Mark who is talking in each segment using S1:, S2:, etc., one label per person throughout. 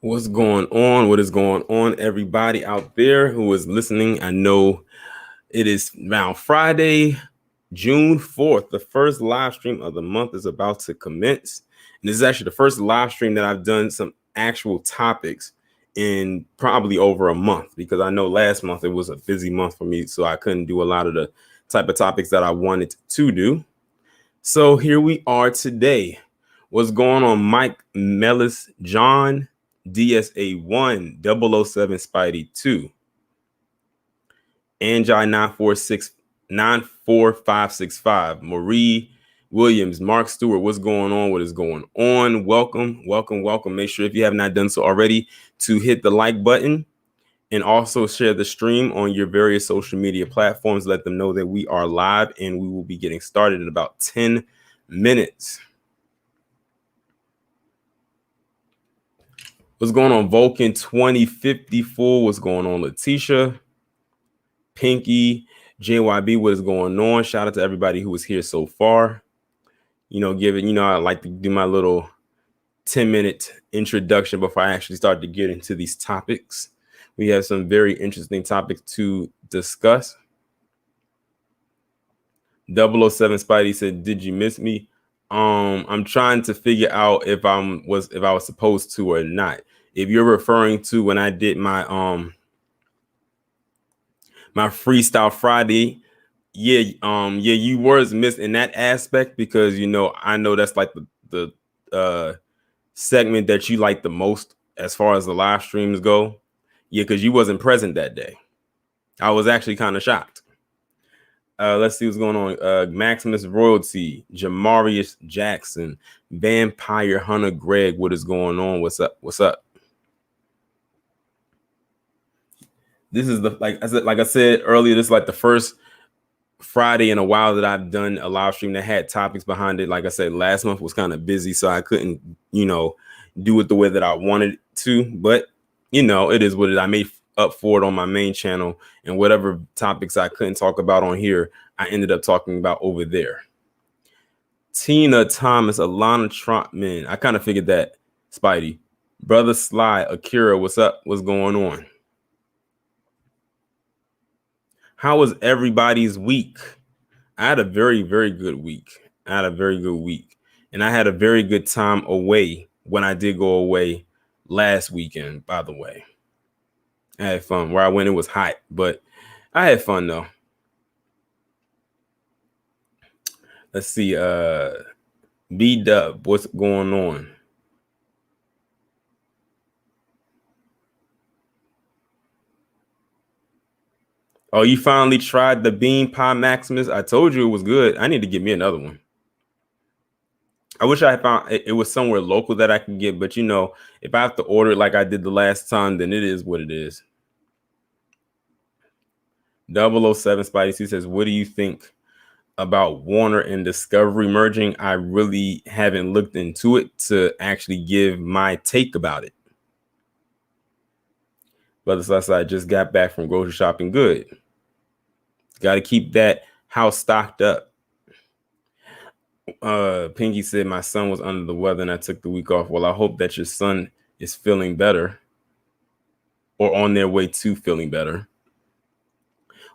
S1: What's going on? What is going on, everybody out there who is listening? I know it is now Friday, June 4th. The first live stream of the month is about to commence. And this is actually the first live stream that I've done some actual topics in probably over a month, because I know last month it was a busy month for me, so I couldn't do a lot of the type of topics that I wanted to do. So here we are today. What's going on, Mike Mellis, John, DSA1, 007 Spidey 2, Angi 94565, Marie Williams, Mark Stewart. What's going on? What is going on? Welcome. Make sure, if you have not done so already, to hit the like button and also share the stream on your various social media platforms. Let them know that we are live and we will be getting started in about 10 minutes. What's going on, Vulcan 2054? What's going on, Letitia? Pinky, JYB, what is going on? Shout out to everybody who was here so far. I like to do my little 10-minute introduction before I actually start to get into these topics. We have some very interesting topics to discuss. 007 Spidey said, "Did you miss me?" I'm trying to figure out if I was supposed to or not. If you're referring to when I did my my Freestyle Friday, you were missed in that aspect, because I know that's like the segment that you like the most as far as the live streams go. Yeah, because you wasn't present that day. I was actually kind of shocked. Let's see what's going on. Maximus Royalty, Jamarius Jackson, Vampire Hunter Greg, what is going on? What's up? This is like I said earlier, this is like the first Friday in a while that I've done a live stream that had topics behind it. Like I said, last month was kind of busy, so I couldn't, do it the way that I wanted to. But it is what it is. I made up for it on my main channel, and whatever topics I couldn't talk about on here, I ended up talking about over there. Tina Thomas, Alana Trotman. I kind of figured that. Spidey, Brother Sly, Akira, what's up? What's going on? How was everybody's week? I had a very, very good week. And I had a very good time away when I did go away last weekend, by the way. I had fun. Where I went, it was hot, but I had fun though. Let's see. B-Dub, what's going on? Oh, you finally tried the bean pie, Maximus? I told you it was good. I need to get me another one. I wish I had found it was somewhere local that I could get, but if I have to order it like I did the last time, then it is what it is. 007 Spidey C says, "What do you think about Warner and Discovery merging?" I really haven't looked into it to actually give my take about it. Brother Sasa, just got back from grocery shopping. Good. Got to keep that house stocked up. Pinky said, "My son was under the weather and I took the week off." Well, I hope that your son is feeling better or on their way to feeling better.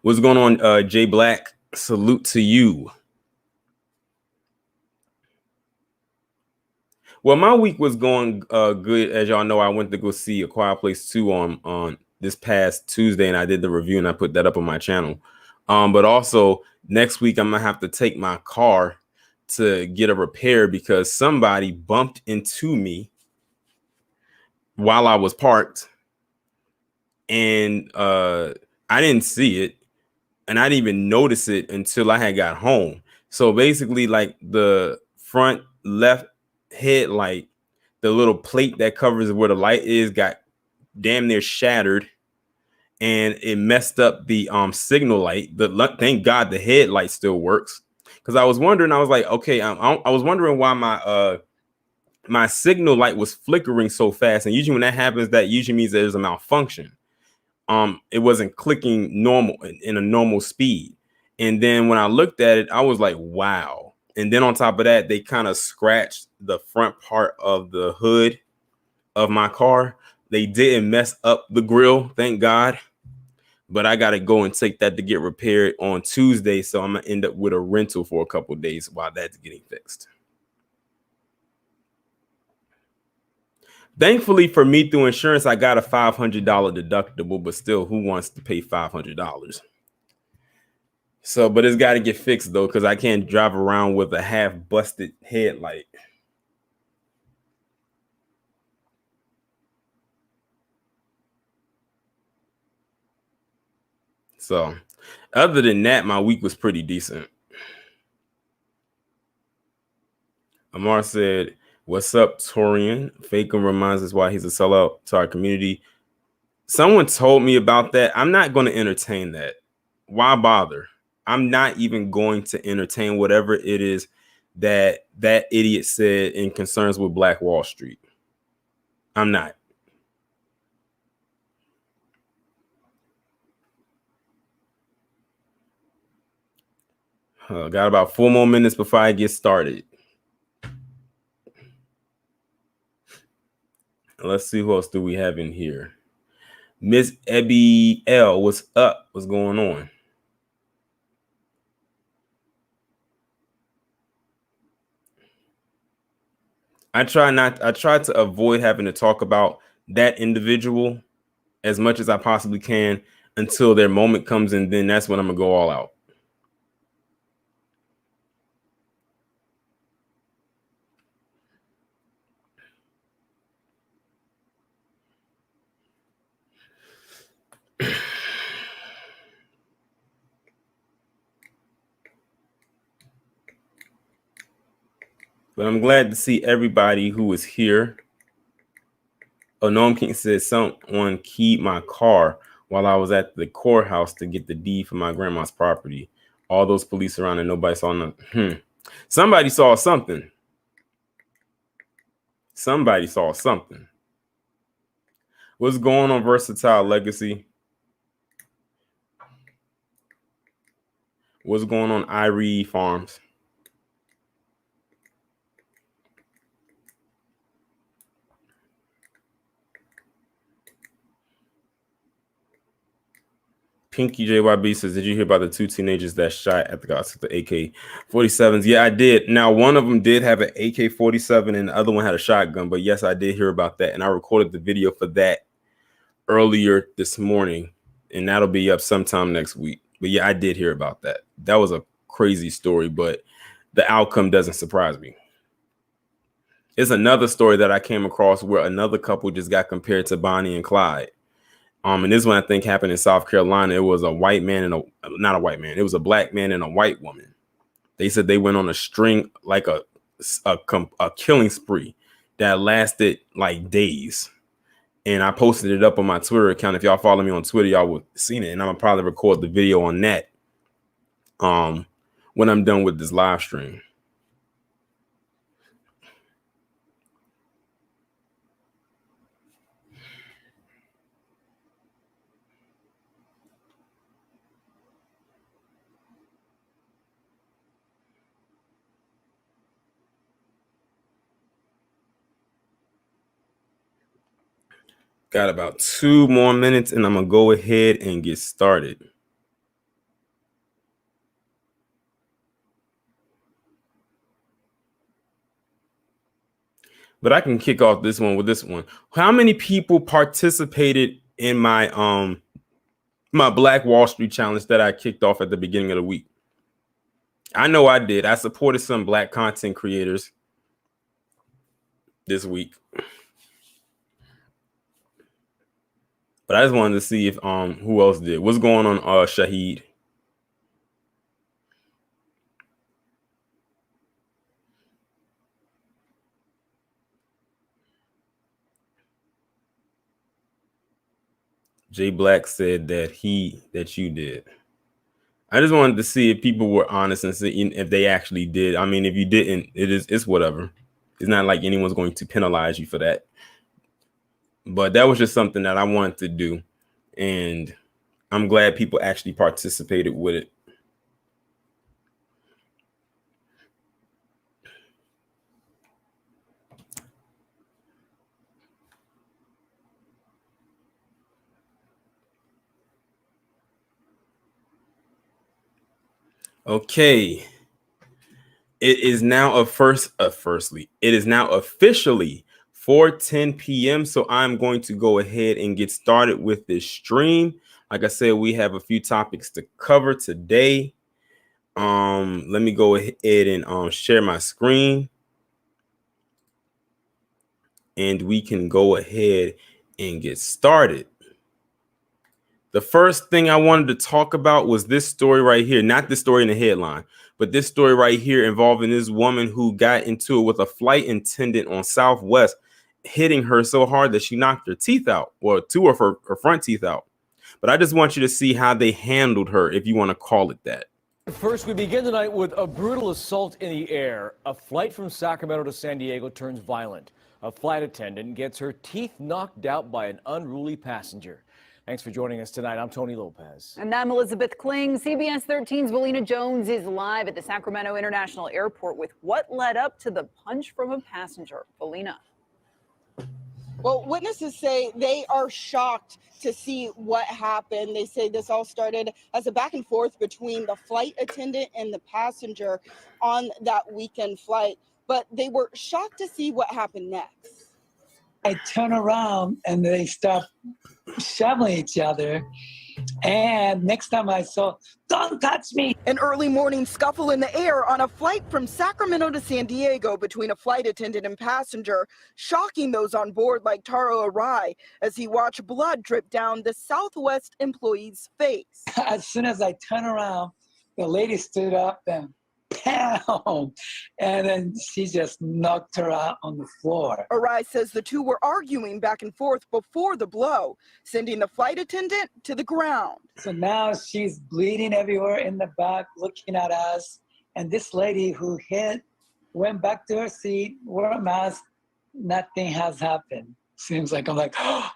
S1: What's going on, Jay Black? Salute to you. Well, my week was going good. As y'all know, I went to go see A Quiet Place 2 on this past Tuesday, and I did the review and I put that up on my channel. But also next week, I'm gonna have to take my car to get a repair because somebody bumped into me while I was parked, and I didn't see it, and I didn't even notice it until I had got home. So basically, like the front left headlight, the little plate that covers where the light is, got damn near shattered, and it messed up the signal light. Thank God the headlight still works, because I was wondering. I was like, okay, I was wondering why my signal light was flickering so fast, and usually when that happens, that usually means there's a malfunction. It wasn't clicking normal in a normal speed, and then when I looked at it, I was like, wow. And then on top of that, they kind of scratched the front part of the hood of my car, They didn't mess up the grill, thank God. But I gotta go and take that to get repaired on Tuesday, so I'm gonna end up with a rental for a couple days while that's getting fixed. Thankfully for me, through insurance, I got a $500 deductible, but still, who wants to pay $500? So, but it's got to get fixed though, because I can't drive around with a half busted headlight. So, other than that, my week was pretty decent. Amar said, "What's up, Torian? Fakem reminds us why he's a sellout to our community." Someone told me about that. I'm not going to entertain that. Why bother? I'm not even going to entertain whatever it is that that idiot said in concerns with Black Wall Street. I'm not. Got about 4 more minutes before I get started. Let's see who else do we have in here. Miss Ebby L, what's up? What's going on? I try to avoid having to talk about that individual as much as I possibly can until their moment comes, and then that's when I'm gonna go all out. But I'm glad to see everybody who is here. Oh, Noam King says someone keyed my car while I was at the courthouse to get the deed for my grandma's property. All those police around and nobody saw nothing. Somebody saw something. Somebody saw something. What's going on, Versatile Legacy? What's going on, Irie Farms? Pinky JYB says, did you hear about the 2 teenagers that shot at the guys with the AK-47s? Yeah, I did. Now, one of them did have an AK-47 and the other one had a shotgun. But yes, I did hear about that. And I recorded the video for that earlier this morning. And that'll be up sometime next week. But yeah, I did hear about that. That was a crazy story, but the outcome doesn't surprise me. It's another story that I came across where another couple just got compared to Bonnie and Clyde. And this one I think happened in South Carolina. It was a white man and not a white man. It was a black man and a white woman. They said they went on a string, like a killing spree that lasted like days. And I posted it up on my Twitter account. If y'all follow me on Twitter, y'all would have seen it. And I'm gonna probably record the video on that when I'm done with this live stream. Got about 2 more minutes and I'm gonna go ahead and get started. But I can kick off this one with this one. How many people participated in my my Black Wall Street challenge that I kicked off at the beginning of the week? I know I did. I supported some black content creators this week. But I just wanted to see if who else did. What's going on, Shahid? Jay Black said that you did. I just wanted to see if people were honest and see if they actually did. I mean, if you didn't, it's whatever. It's not like anyone's going to penalize you for that. But that was just something that I wanted to do. And I'm glad people actually participated with it. Okay. It is now it is now officially 4:10 p.m. So I'm going to go ahead and get started with this stream. Like I said, we have a few topics to cover today. Let me go ahead and share my screen, and we can go ahead and get started. The first thing I wanted to talk about was this story right here, not this story in the headline, but this story right here involving this woman who got into it with a flight attendant on Southwest, hitting her so hard that she knocked her teeth out, or two of her front teeth out. But I just want you to see how they handled her, if you want to call it that.
S2: First, we begin tonight with a brutal assault in the air. A flight from Sacramento to San Diego turns violent. A flight attendant gets her teeth knocked out by an unruly passenger. Thanks for joining us tonight. I'm Tony Lopez.
S3: And I'm Elizabeth Kling. CBS 13's Valina Jones is live at the Sacramento International Airport with what led up to the punch from a passenger. Valina.
S4: Well, witnesses say they are shocked to see what happened. They say this all started as a back and forth between the flight attendant and the passenger on that weekend flight. But they were shocked to see what happened next.
S5: I turn around and they start shoveling each other. And next time I saw, don't touch me.
S4: An early morning scuffle in the air on a flight from Sacramento to San Diego between a flight attendant and passenger, shocking those on board like Taro Arai as he watched blood drip down the Southwest employee's face.
S5: As soon as I turn around, the lady stood up and pound, and then she just knocked her out on the floor.
S4: Arai says the two were arguing back and forth before the blow, sending the flight attendant to the ground.
S5: So now she's bleeding everywhere in the back, looking at us. And this lady who hit went back to her seat, wore a mask. Nothing has happened. Seems like I'm like, oh,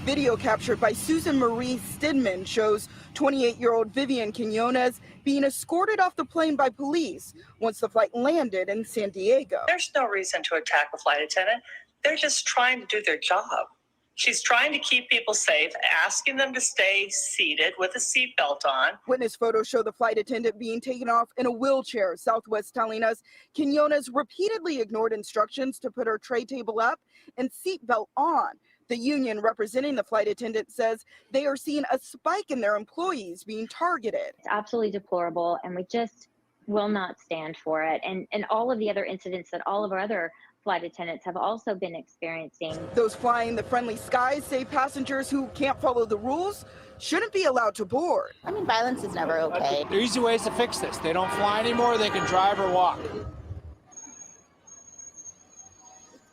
S4: Video captured by Susan Marie Stidman shows 28-year-old Vivian Quinones being escorted off the plane by police once the flight landed in San Diego.
S6: There's no reason to attack a flight attendant. They're just trying to do their job. She's trying to keep people safe, asking them to stay seated with a seatbelt on.
S4: Witness photos show the flight attendant being taken off in a wheelchair. Southwest telling us Quinones repeatedly ignored instructions to put her tray table up and seatbelt on. The union representing the flight attendant says they are seeing a spike in their employees being targeted.
S7: It's absolutely deplorable, and we just will not stand for it. And all of the other incidents that all of our other flight attendants have also been experiencing.
S4: Those flying the friendly skies say passengers who can't follow the rules shouldn't be allowed to board.
S8: I mean, violence is never okay.
S9: There are easy ways to fix this. They don't fly anymore, they can drive or walk.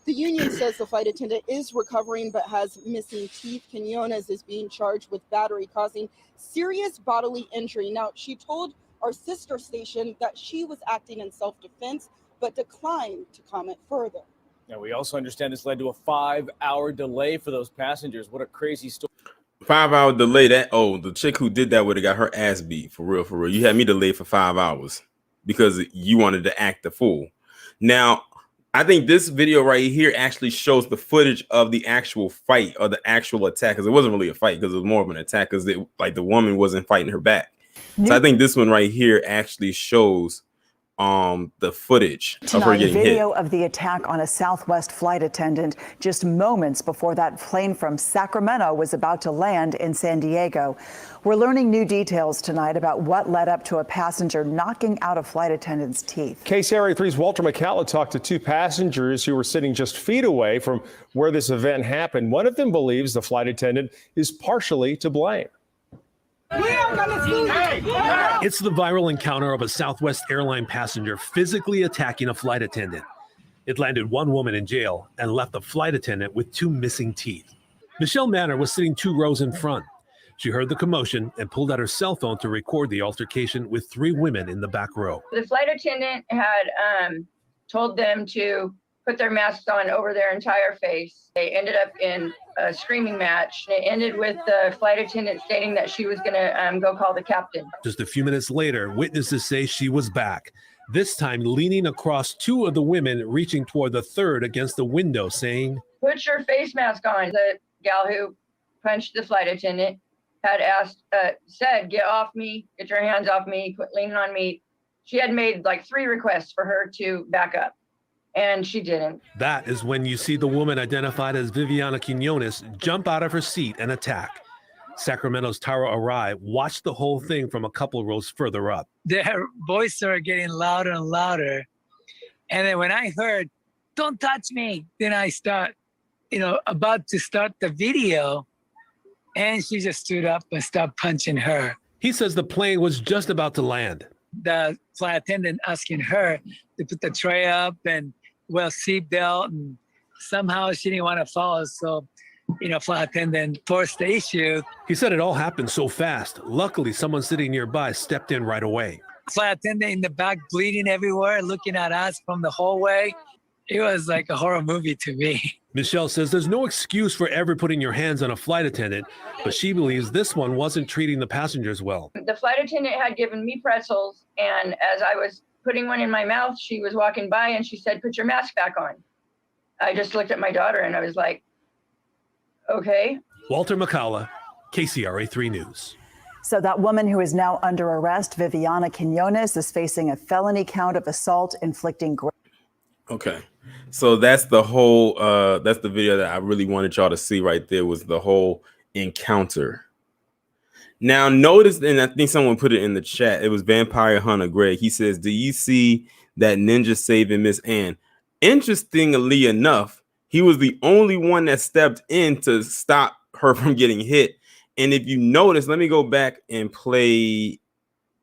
S4: The union says the flight attendant is recovering but has missing teeth. Quinones is being charged with battery causing serious bodily injury. Now, she told our sister station that she was acting in self-defense, but declined to comment further.
S2: Now, we also understand this led to a 5-hour delay for those passengers. What a crazy story.
S1: 5-hour delay. The chick who did that would have got her ass beat. For real, for real. You had me delayed for 5 hours because you wanted to act the fool. Now, I think this video right here actually shows the footage of the actual fight or the actual attack, because it wasn't really a fight, because it was more of an attack, because the woman wasn't fighting her back. So I think this one right here actually shows the footage of her getting
S10: video
S1: hit.
S10: Of the attack on a Southwest flight attendant just moments before that plane from Sacramento was about to land in San Diego. We're learning new details tonight about what led up to a passenger knocking out a flight attendant's teeth.
S11: KCRA 3's Walter McCalla talked to two passengers who were sitting just feet away from where this event happened. One of them believes the flight attendant is partially to blame.
S12: It's the viral encounter of a Southwest airline passenger physically attacking a flight attendant. It landed one woman in jail and left the flight attendant with two missing teeth. Michelle Manor was sitting 2 rows in front. She heard the commotion and pulled out her cell phone to record the altercation with 3 women in the back row.
S13: The flight attendant had told them to put their masks on over their entire face. They ended up in a screaming match. It ended with the flight attendant stating that she was going to go call the captain.
S12: Just a few minutes later, witnesses say she was back, this time leaning across 2 of the women, reaching toward the third against the window, saying,
S13: "Put your face mask on." The gal who punched the flight attendant had said, get off me, get your hands off me, quit leaning on me. She had made like 3 requests for her to back up, and she didn't.
S12: That is when you see the woman identified as Viviana Quinones jump out of her seat and attack. Sacramento's Tara Arai watched the whole thing from a couple rows further up.
S5: Their voice started getting louder and louder. And then when I heard, "Don't touch me," then I start, about to start the video. And she just stood up and started punching her.
S12: He says the plane was just about to land.
S5: The flight attendant asking her to put the tray up and wear seatbelt, and somehow she didn't want to follow. So, flight attendant forced the issue.
S12: He said it all happened so fast. Luckily, someone sitting nearby stepped in right away.
S5: Flight attendant in the back bleeding everywhere, looking at us from the hallway. It was like a horror movie to me.
S12: Michelle says there's no excuse for ever putting your hands on a flight attendant, but she believes this one wasn't treating the passengers well.
S13: The flight attendant had given me pretzels, and as I was putting one in my mouth, she was walking by and she said, "Put your mask back on." I just looked at my daughter and I was like, okay.
S12: Walter McCalla, KCRA 3 News.
S10: So that woman who is now under arrest, Viviana Quinones, is facing a felony count of assault inflicting.
S1: Okay, so that's the whole that's the video that I really wanted y'all to see right there, was the whole encounter. Now notice, and I think someone put it in the chat, it was Vampire Hunter Greg. He says, "Do you see that ninja saving Miss Ann?" Interestingly enough, he was the only one that stepped in to stop her from getting hit. And if you notice, let me go back and play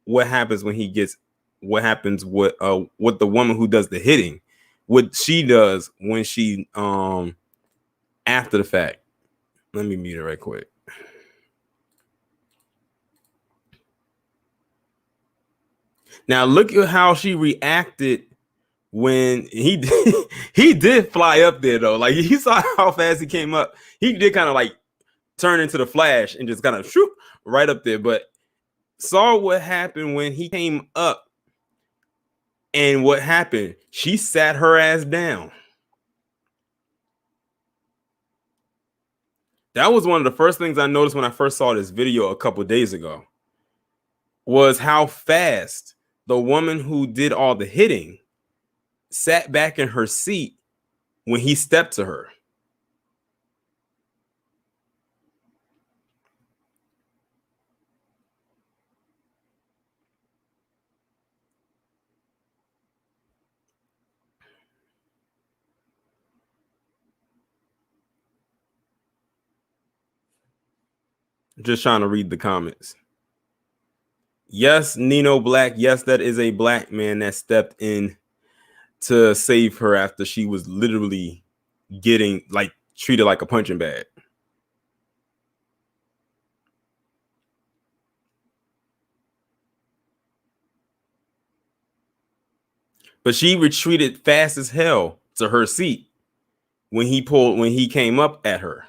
S1: what happens when he gets, what happens with the woman who does the hitting, what she does when she after the fact. Let me mute it right quick. Now look at how she reacted when he did fly up there though. Like, you saw how fast he came up. He did kind of like turn into the Flash and just kind of shoot right up there. But saw what happened when he came up, and what happened? She sat her ass down. That was one of the first things I noticed when I first saw this video a couple days ago, was how fast the woman who did all the hitting sat back in her seat when he stepped to her. Just trying to read the comments. Yes, Nino Black. Yes, that is a black man that stepped in to save her after she was literally getting like treated like a punching bag. But she retreated fast as hell to her seat when he came up at her.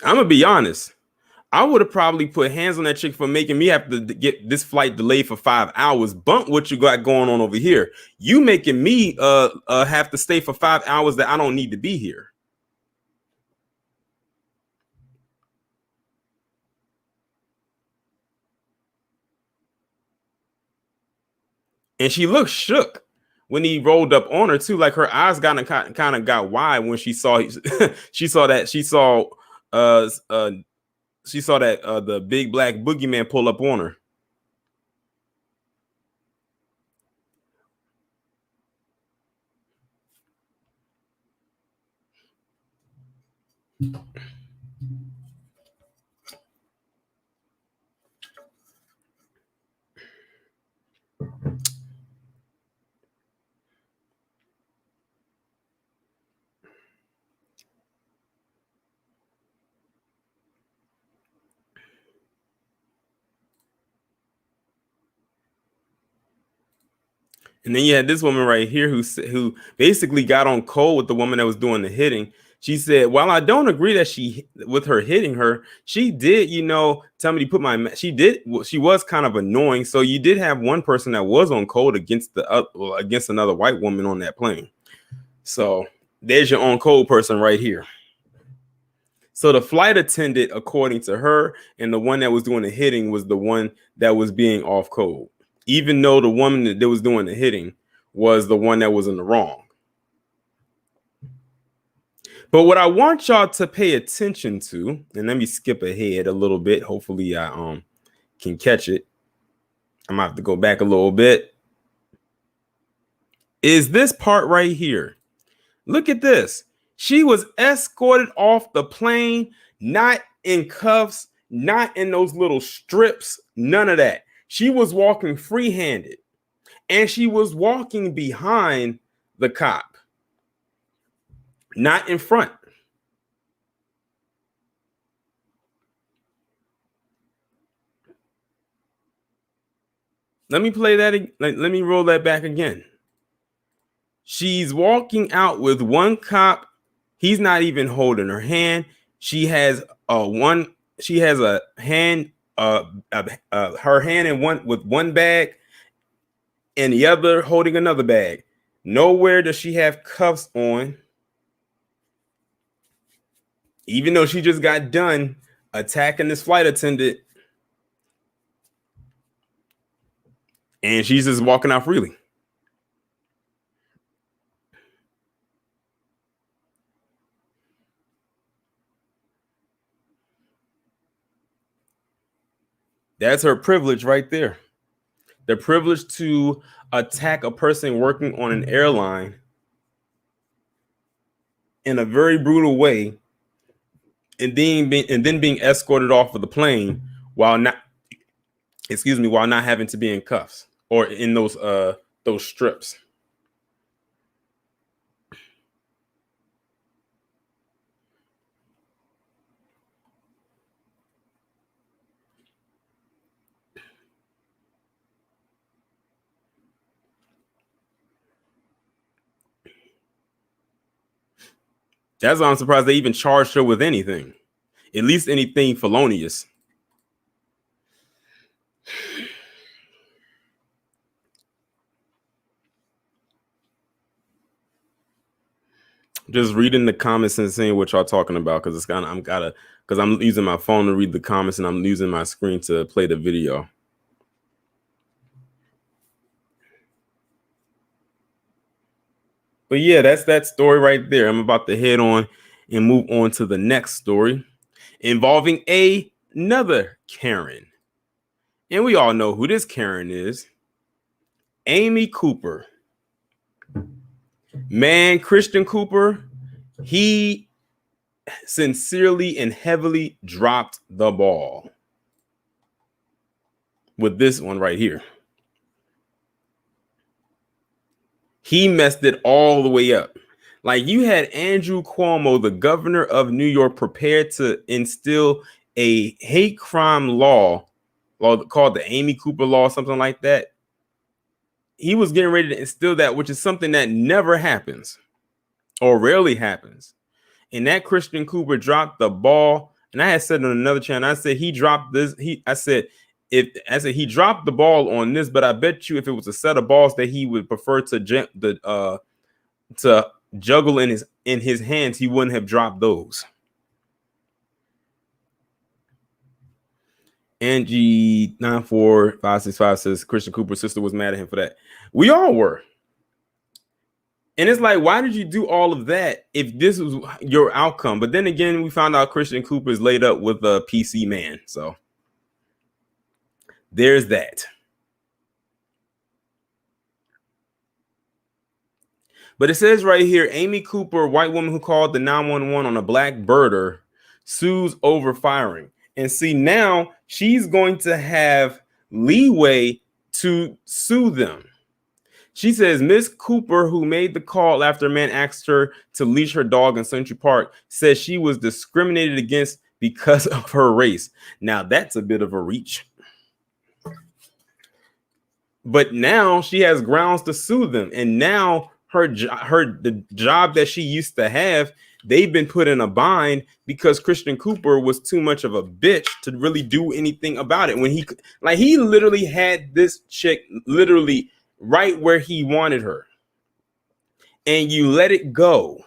S1: I'm gonna be honest. I would have probably put hands on that chick for making me have to get this flight delayed for 5 hours. Bump what you got going on over here. You making me have to stay for 5 hours that I don't need to be here. And she looked shook when he rolled up on her too. Like, her eyes kind of got wide when she saw she saw that the big black boogeyman pull up on her. And then you had this woman right here who basically got on cold with the woman that was doing the hitting. She said, while I don't agree that with her hitting her, she did, tell me to put she was kind of annoying. So you did have one person that was on code against another white woman on that plane. So there's your on code person right here. So the flight attendant, according to her, and the one that was doing the hitting was the one that was being off code, even though the woman that was doing the hitting was the one that was in the wrong. But what I want y'all to pay attention to, and let me skip ahead a little bit. Hopefully I can catch it. I'm gonna have to go back a little bit. Is this part right here. Look at this. She was escorted off the plane, not in cuffs, not in those little strips, none of that. She was walking free-handed, and she was walking behind the cop, not in front. Let me play that. Let me roll that back again. She's walking out with one cop. He's not even holding her hand. She has a hand, her hand in one bag, and the other holding another bag. Nowhere does she have cuffs on, even though she just got done attacking this flight attendant, and she's just walking out freely. That's her privilege right there. The privilege to attack a person working on an airline in a very brutal way, and then being escorted off of the plane while not having to be in cuffs or in those strips. That's why I'm surprised they even charged her with anything, at least anything felonious. Just reading the comments and seeing what y'all talking about, because I'm using my phone to read the comments and I'm using my screen to play the video. But yeah, that's that story right there. I'm about to head on and move on to the next story involving another Karen. And we all know who this Karen is. Amy Cooper. Man, Christian Cooper, he sincerely and heavily dropped the ball with this one right here. He messed it all the way up. Like, you had Andrew Cuomo, the governor of New York, prepared to instill a hate crime law called the Amy Cooper law, something like that. He was getting ready to instill that, which is something that never happens or rarely happens. And that Christian Cooper dropped the ball. And I had said on another channel, I said he dropped this. I said he dropped the ball on this, but I bet you if it was a set of balls that he would prefer to juggle in his hands, he wouldn't have dropped those. Angie 94565 says Christian Cooper's sister was mad at him for that. We all were. And it's like, why did you do all of that if this was your outcome? But then again, we found out Christian Cooper is laid up with a PC man. So there's that. But it says right here, Amy Cooper, white woman who called the 911 on a black birder, sues over firing. And see, now she's going to have leeway to sue them. She says Miss Cooper, who made the call after a man asked her to leash her dog in Central Park, says she was discriminated against because of her race. Now, that's a bit of a reach. But now she has grounds to sue them. And now the job that she used to have, they've been put in a bind because Christian Cooper was too much of a bitch to really do anything about it. When he literally had this chick literally right where he wanted her, and you let it go.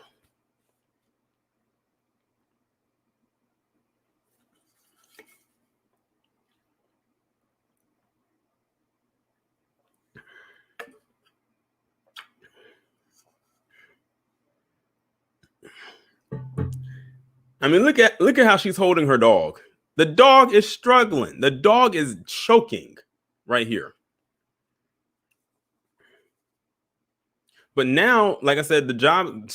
S1: I mean, look at how she's holding her dog. The dog is struggling. The dog is choking right here. But now, like I said, the job,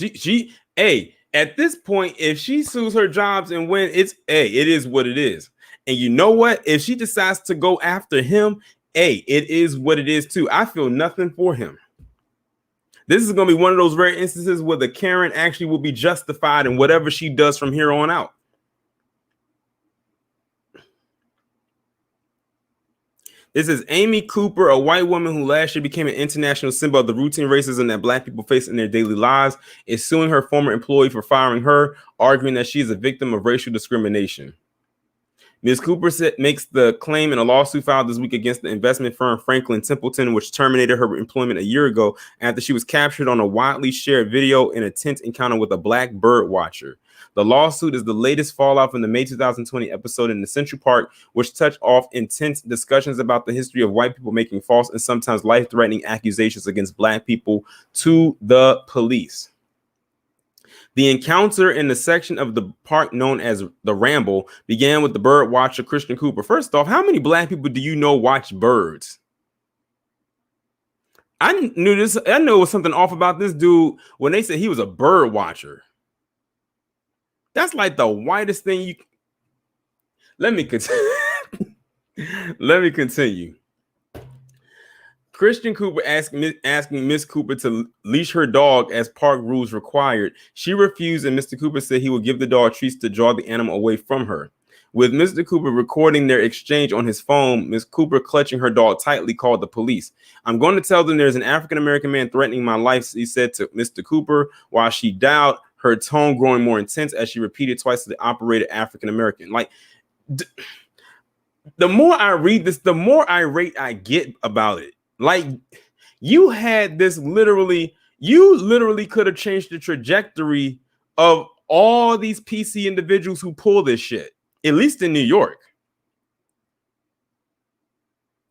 S1: at this point, if she sues her jobs and win, it is what it is. And you know what? If she decides to go after him, it is what it is too. I feel nothing for him. This is going to be one of those rare instances where the Karen actually will be justified in whatever she does from here on out. This is Amy Cooper, a white woman who last year became an international symbol of the routine racism that Black people face in their daily lives, is suing her former employee for firing her, arguing that she is a victim of racial discrimination. Ms. Cooper makes the claim in a lawsuit filed this week against the investment firm Franklin Templeton, which terminated her employment a year ago after she was captured on a widely shared video in a tense encounter with a Black bird watcher. The lawsuit is the latest fallout from the May 2020 episode in the Central Park, which touched off intense discussions about the history of white people making false and sometimes life-threatening accusations against Black people to the police. The encounter in the section of the park known as the Ramble began with the bird watcher Christian Cooper. First off, how many Black people do you know watch birds? I knew it was something off about this dude when they said he was a bird watcher. That's like the whitest thing you. Let me continue. Let me continue. Christian Cooper asking Miss Cooper to leash her dog as park rules required. She refused, and Mr. Cooper said he would give the dog treats to draw the animal away from her. With Mr. Cooper recording their exchange on his phone, Miss Cooper, clutching her dog tightly, called the police. "I'm going to tell them there's an African-American man threatening my life," he said to Mr. Cooper, while she dialed, her tone growing more intense as she repeated twice to the operator African-American. Like, the more I read this, the more irate I get about it. Like, you had this you literally could have changed the trajectory of all these PC individuals who pull this shit, at least in New York.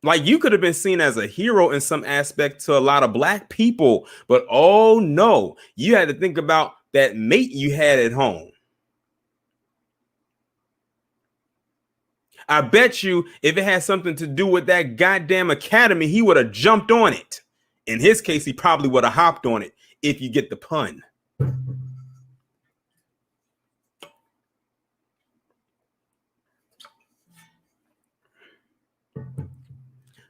S1: Like, you could have been seen as a hero in some aspect to a lot of Black people, but oh no, you had to think about that mate you had at home. I bet you if it had something to do with that goddamn academy, he would have jumped on it. In his case, he probably would have hopped on it, if you get the pun.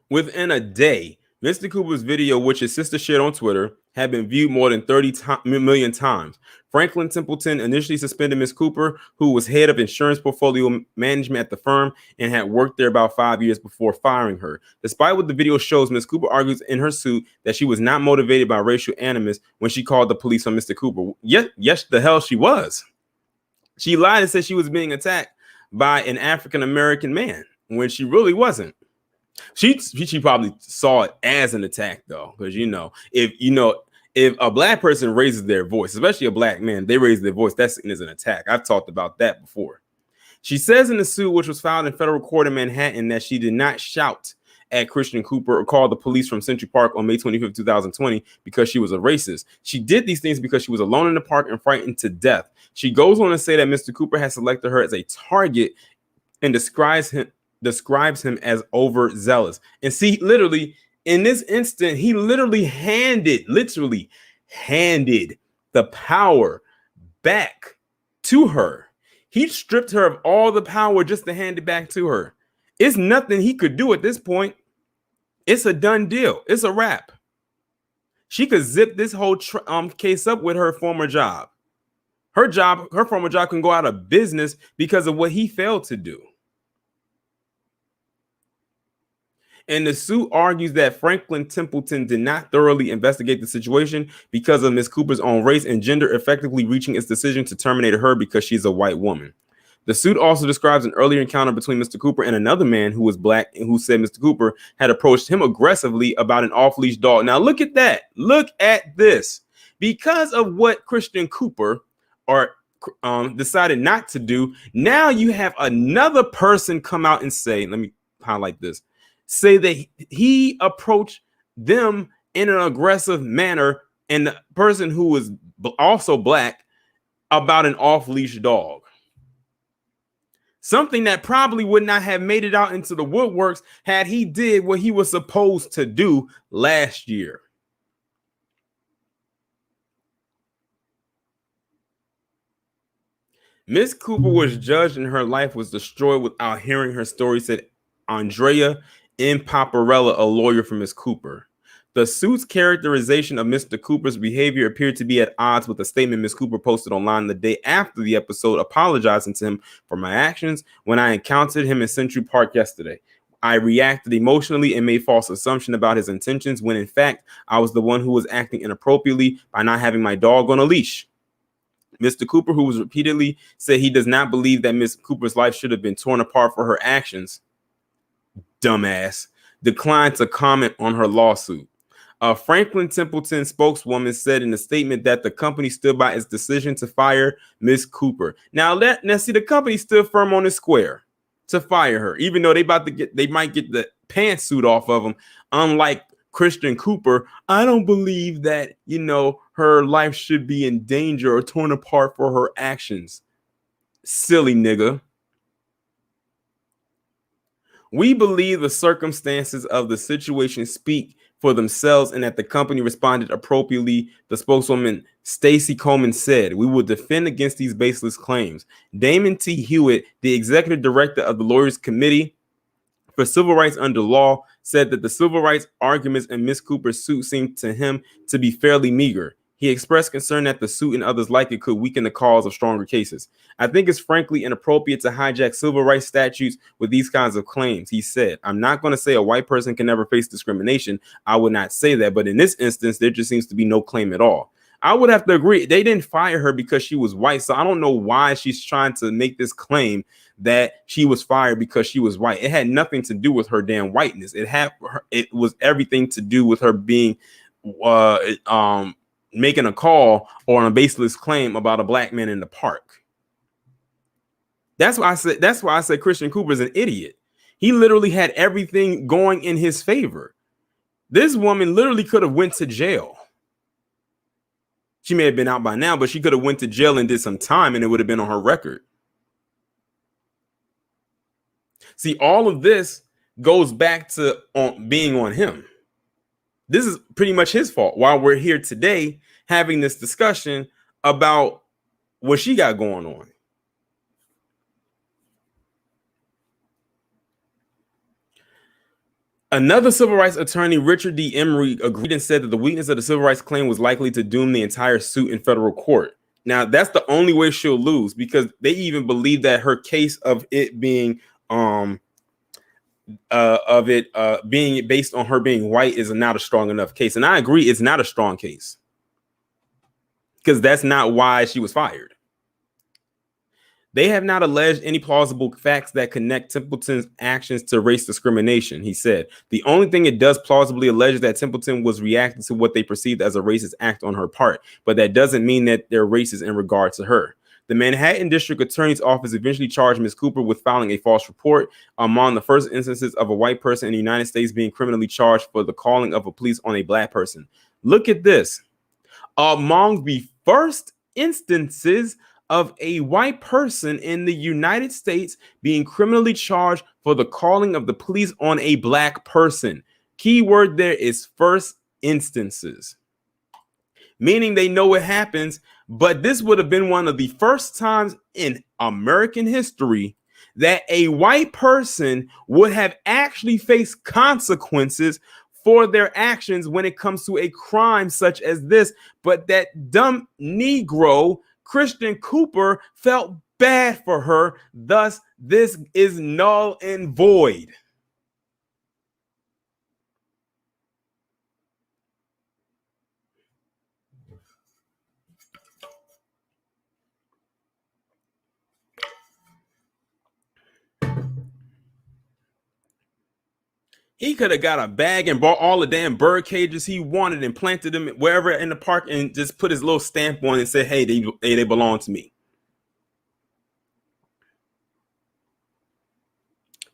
S1: Within a day, Mr. Cooper's video, which his sister shared on Twitter, had been viewed more than 30 million times. Franklin Templeton initially suspended Ms. Cooper, who was head of insurance portfolio management at the firm and had worked there about 5 years before firing her. Despite what the video shows, Ms. Cooper argues in her suit that she was not motivated by racial animus when she called the police on Mr. Cooper. Yes, the hell she was. She lied and said she was being attacked by an African-American man when she really wasn't. She probably saw it as an attack, though, because if a Black person raises their voice, especially a Black man, they raise their voice, that's seen as an attack. I've talked about that before. She says in the suit, which was filed in federal court in Manhattan, that she did not shout at Christian Cooper or call the police from Central Park on May 25th, 2020, because she was a racist. She did these things because she was alone in the park and frightened to death. She goes on to say that Mr. Cooper has selected her as a target and describes him as overzealous. And see, literally, in this instant, he literally handed the power back to her. He stripped her of all the power just to hand it back to her. It's nothing he could do at this point. It's a done deal. It's a wrap. She could zip this whole case up with her former job. Her former job can go out of business because of what he failed to do. And the suit argues that Franklin Templeton did not thoroughly investigate the situation because of Ms. Cooper's own race and gender, effectively reaching its decision to terminate her because she's a white woman. The suit also describes an earlier encounter between Mr. Cooper and another man who was black and who said Mr. Cooper had approached him aggressively about an off-leash dog. Now look at that. Look at this. Because of what Christian Cooper decided not to do, now you have another person come out and say, let me highlight this, say that he approached them in an aggressive manner, and the person who was also black about an off-leash dog. Something that probably would not have made it out into the woodworks had he did what he was supposed to do last year. Miss Cooper was judged and her life was destroyed without hearing her story, said Andrea Impaparella, a lawyer for Miss Cooper. The suit's characterization of Mr. Cooper's behavior appeared to be at odds with a statement Miss Cooper posted online the day after the episode, apologizing to him for my actions when I encountered him in Century Park yesterday. I reacted emotionally and made false assumptions about his intentions when in fact I was the one who was acting inappropriately by not having my dog on a leash. Mr. Cooper, who was repeatedly said he does not believe that Miss Cooper's life should have been torn apart for her actions, dumbass, declined to comment on her lawsuit. A Franklin Templeton spokeswoman said in a statement that the company stood by its decision to fire Miss Cooper. Now see, the company stood firm on the square to fire her, even though they might get the pantsuit off of them. Unlike Christian Cooper, I don't believe that, her life should be in danger or torn apart for her actions. Silly nigga. We believe the circumstances of the situation speak for themselves and that the company responded appropriately, the spokeswoman Stacey Coleman said. We will defend against these baseless claims. Damon T. Hewitt, the executive director of the Lawyers Committee for Civil Rights Under Law, said that the civil rights arguments in Ms. Cooper's suit seemed to him to be fairly meager. He expressed concern that the suit and others like it could weaken the cause of stronger cases. I think it's frankly inappropriate to hijack civil rights statutes with these kinds of claims, he said. I'm not going to say a white person can never face discrimination. I would not say that. But in this instance, there just seems to be no claim at all. I would have to agree. They didn't fire her because she was white. So I don't know why she's trying to make this claim that she was fired because she was white. It had nothing to do with her damn whiteness. It was everything to do with her being making a call or a baseless claim about a black man in the park. That's why I said Christian Cooper is an idiot. He literally had everything going in his favor. This woman literally could have went to jail. She may have been out by now, but she could have went to jail and did some time and it would have been on her record. See, all of this goes back to being on him. This is pretty much his fault. While we're here today having this discussion about what she got going on. Another civil rights attorney, Richard D. Emery, agreed and said that the weakness of the civil rights claim was likely to doom the entire suit in federal court. Now, that's the only way she'll lose, because they even believe that her case of it being being based on her being white is not a strong enough case. And I agree, it's not a strong case, because that's not why she was fired. They have not alleged any plausible facts that connect Templeton's actions to race discrimination, he said. The only thing it does plausibly allege is that Templeton was reacting to what they perceived as a racist act on her part, but that doesn't mean that they're racist in regard to her. The Manhattan District Attorney's Office eventually charged Ms. Cooper with filing a false report, among the first instances of a white person in the United States being criminally charged for the calling of a police on a black person. Look at this. Among the first instances of a white person in the United States being criminally charged for the calling of the police on a black person. Key word there is first instances, meaning they know it happens, but this would have been one of the first times in American history that a white person would have actually faced consequences for their actions when it comes to a crime such as this. But that dumb Negro, Christian Cooper, felt bad for her. Thus, this is null and void. He could have got a bag and bought all the damn bird cages he wanted and planted them wherever in the park and just put his little stamp on it and said, hey, they belong to me.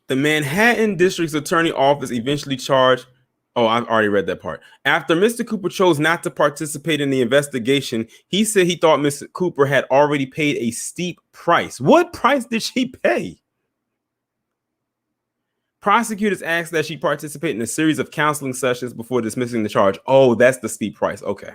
S1: The Manhattan District's Attorney Office eventually charged. Oh, I've already read that part. After Mr. Cooper chose not to participate in the investigation, he said he thought Mr. Cooper had already paid a steep price. What price did she pay? Prosecutors asked that she participate in a series of counseling sessions before dismissing the charge. Oh, that's the steep price. Okay.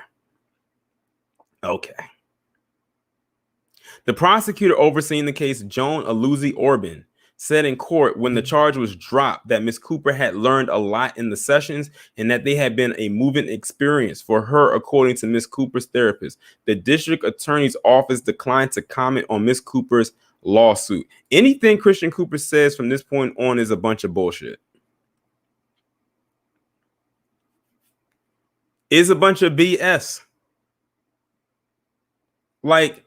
S1: The prosecutor overseeing the case, Joan Aluzzi Orban, said in court when the charge was dropped that Ms. Cooper had learned a lot in the sessions and that they had been a moving experience for her, according to Ms. Cooper's therapist. The district attorney's office declined to comment on Ms. Cooper's lawsuit. Anything Christian Cooper says from this point on is a bunch of bullshit. Is a bunch of BS. Like,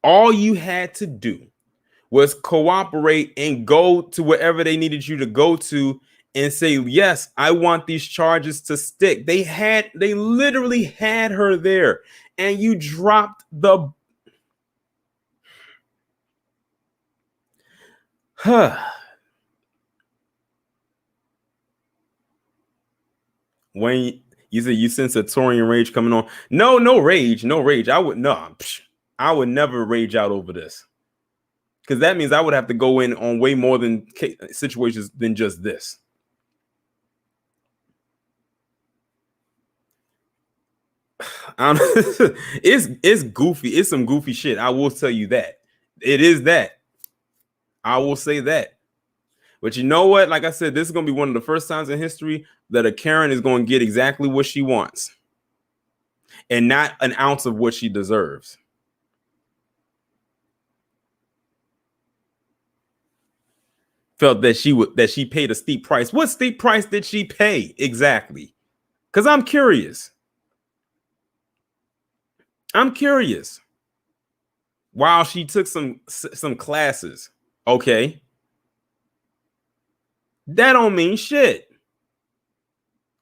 S1: all you had to do was cooperate and go to wherever they needed you to go to and say, yes, I want these charges to stick. They literally had her there, and you dropped the when you said you sense a Torian rage coming on. No rage. I would never rage out over this, because that means I would have to go in on way more than situations than just this. It's goofy. It's some goofy shit. I will tell you that. It is that. I will say that. But you know what? Like I said, this is going to be one of the first times in history that a Karen is going to get exactly what she wants and not an ounce of what she deserves. Felt that she paid a steep price. What steep price did she pay exactly? Because I'm curious. While she took some classes, okay, that don't mean shit.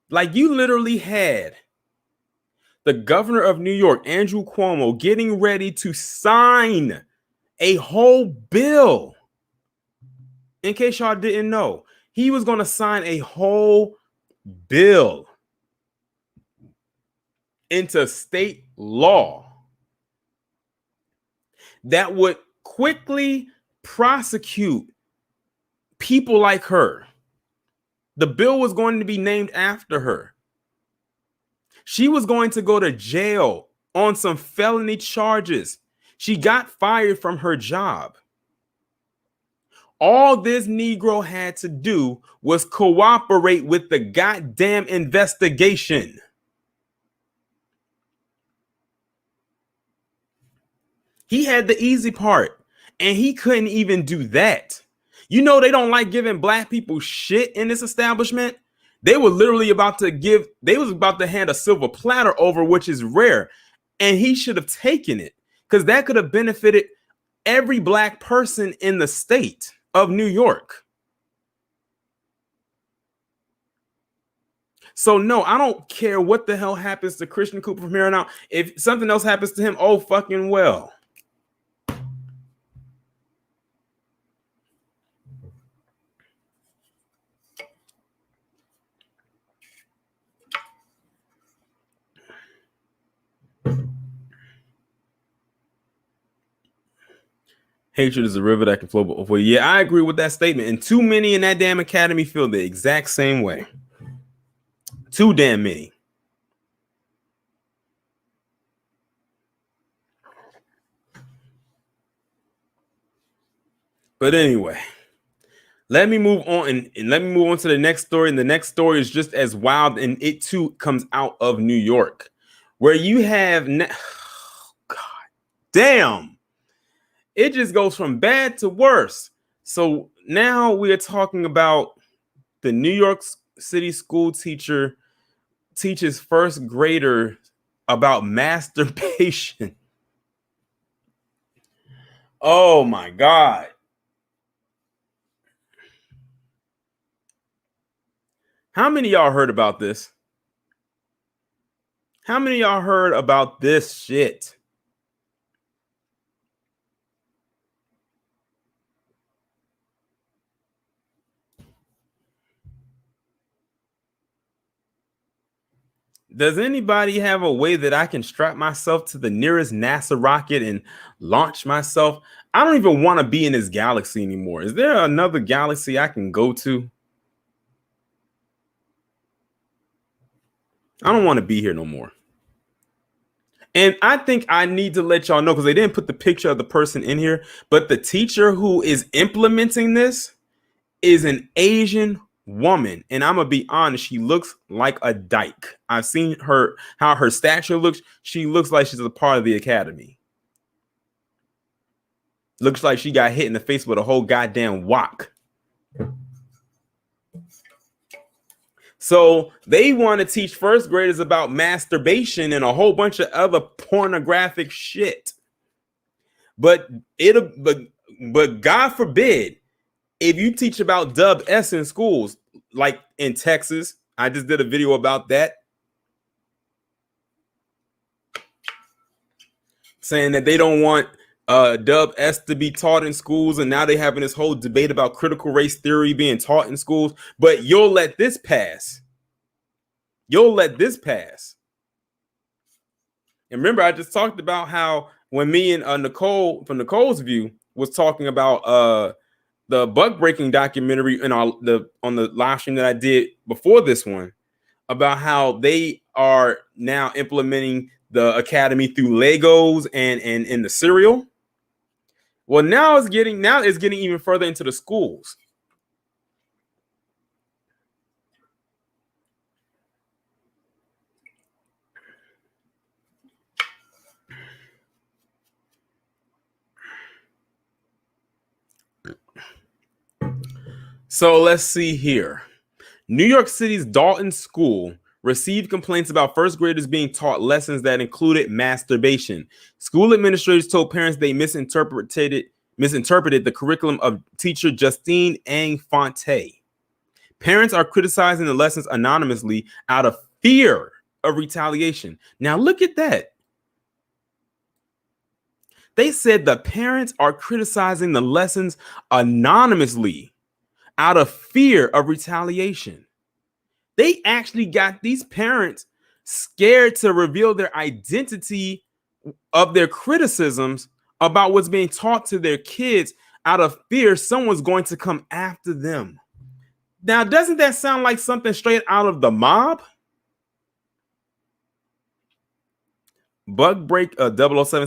S1: Like, you literally had the governor of New York, Andrew Cuomo, getting ready to sign a whole bill. In case y'all didn't know, he was going to sign a whole bill into state law that would quickly prosecute people like her. The bill was going to be named after her. She was going to go to jail on some felony charges. She got fired from her job. All this Negro had to do was cooperate with the goddamn investigation. He had the easy part, and he couldn't even do that. You know, they don't like giving black people shit in this establishment. They were literally about to hand a silver platter over, which is rare. And he should have taken it, because that could have benefited every black person in the state of New York. So no, I don't care what the hell happens to Christian Cooper from here on out. If something else happens to him, oh fucking well. Hatred is a river that can flow before. Yeah, I agree with that statement. And too many in that damn academy feel the exact same way. Too damn many. But anyway, let me move on and let me move on to the next story. And the next story is just as wild, and it too comes out of New York, where you have God damn. It just goes from bad to worse. So now we are talking about the New York City school teacher teaches first grader about masturbation. Oh my God. How many of y'all heard about this? How many of y'all heard about this shit? Does anybody have a way that I can strap myself to the nearest NASA rocket and launch myself? I don't even want to be in this galaxy anymore. Is there another galaxy I can go to? I don't want to be here no more. And I think I need to let y'all know, because they didn't put the picture of the person in here, but the teacher who is implementing this is an Asian woman. And I'm going to be honest, she looks like a dyke. I've seen her, how her stature looks. She looks like she's a part of the academy. Looks like she got hit in the face with a whole goddamn wok. So they want to teach first graders about masturbation and a whole bunch of other pornographic shit. But God forbid, if you teach about Dub S in schools, like in Texas, I just did a video about that, saying that they don't want Dub S to be taught in schools, and now they're having this whole debate about critical race theory being taught in schools. But you'll let this pass. You'll let this pass. And remember, I just talked about how when me and Nicole from Nicole's View was talking about the bug breaking documentary in on the live stream that I did before this one, about how they are now implementing the academy through Legos and in the cereal. Well, now it's getting even further into the schools. So let's see here. New York City's Dalton School received complaints about first graders being taught lessons that included masturbation. School administrators told parents they misinterpreted the curriculum of teacher Justine Ang Fonte. Parents are criticizing the lessons anonymously out of fear of retaliation. Now look at that. They said the parents are criticizing the lessons anonymously out of fear of retaliation. They actually got these parents scared to reveal their identity of their criticisms about what's being taught to their kids out of fear someone's going to come after them. Now, doesn't that sound like something straight out of the mob? Bug break 007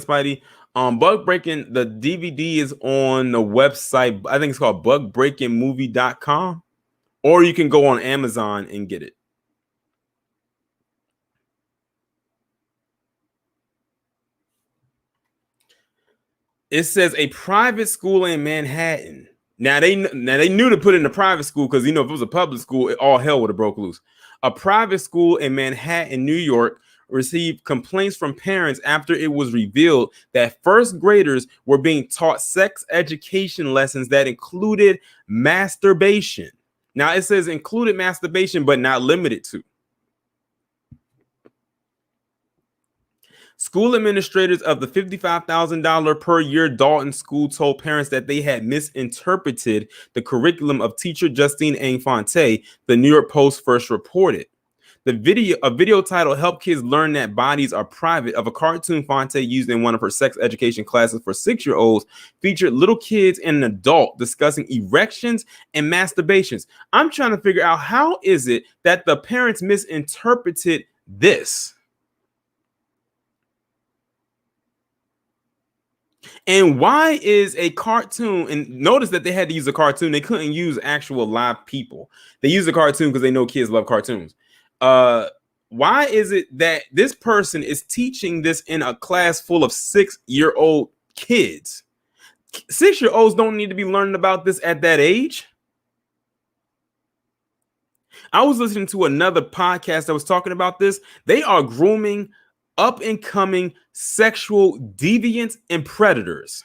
S1: Spidey. Bug breaking, the DVD is on the website. I think it's called bugbreakingmovie.com, or you can go on Amazon and get it. It says a private school in Manhattan. Now they knew to put it in a private school, because if it was a public school, all hell would have broke loose. A private school in Manhattan, New York, received complaints from parents after it was revealed that first graders were being taught sex education lessons that included masturbation. Now it says included masturbation, but not limited to. School administrators of the $55,000 per year Dalton School told parents that they had misinterpreted the curriculum of teacher Justine Ang Fonte, the New York Post first reported. A video titled "Help Kids Learn That Bodies Are Private" of a cartoon Fonte used in one of her sex education classes for 6-year-olds featured little kids and an adult discussing erections and masturbations. I'm trying to figure out, how is it that the parents misinterpreted this? And why is a cartoon, and notice that they had to use a cartoon, they couldn't use actual live people. They used a cartoon because they know kids love cartoons. Why is it that this person is teaching this in a class full of 6-year-old kids? 6-year-olds don't need to be learning about this at that age. I was listening to another podcast that was talking about this. They are grooming up and coming sexual deviants and predators.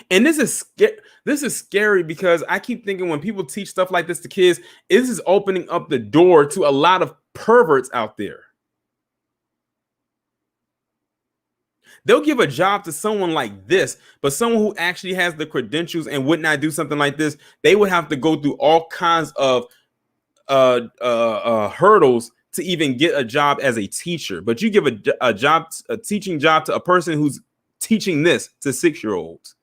S1: And this is scary because I keep thinking when people teach stuff like this to kids, this is opening up the door to a lot of perverts out there. They'll give a job to someone like this, but someone who actually has the credentials and would not do something like this, they would have to go through all kinds of hurdles to even get a job as a teacher. But you give a teaching job to a person who's teaching this to 6-year-olds.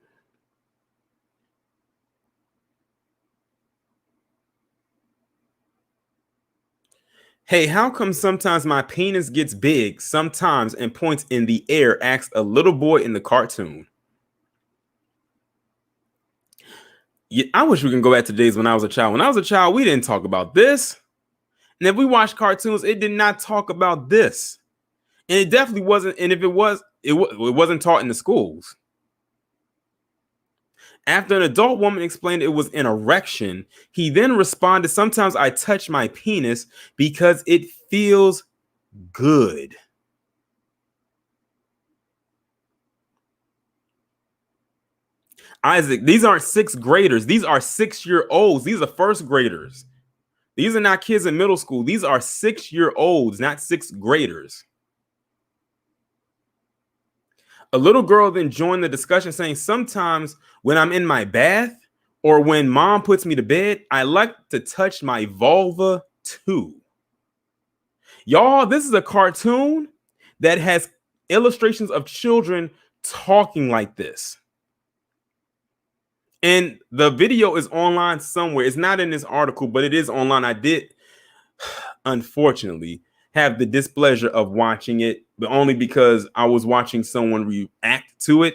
S1: Hey, how come sometimes my penis gets big sometimes and points in the air? Asked a little boy in the cartoon. Yeah, I wish we can go back to days when I was a child. When I was a child, we didn't talk about this. And if we watched cartoons, it did not talk about this. And it definitely wasn't. And if it was, it wasn't taught in the schools. After an adult woman explained it was an erection, he then responded, "Sometimes I touch my penis because it feels good." Isaac, these aren't 6th graders. These are 6-year-olds. These are 1st graders. These are not kids in middle school. These are 6-year-olds, not 6th graders. A little girl then joined the discussion saying, "Sometimes when I'm in my bath or when mom puts me to bed, I like to touch my vulva too." Y'all, this is a cartoon that has illustrations of children talking like this. And the video is online somewhere. It's not in this article, but it is online. I did, unfortunately, have the displeasure of watching it, but only because I was watching someone react to it.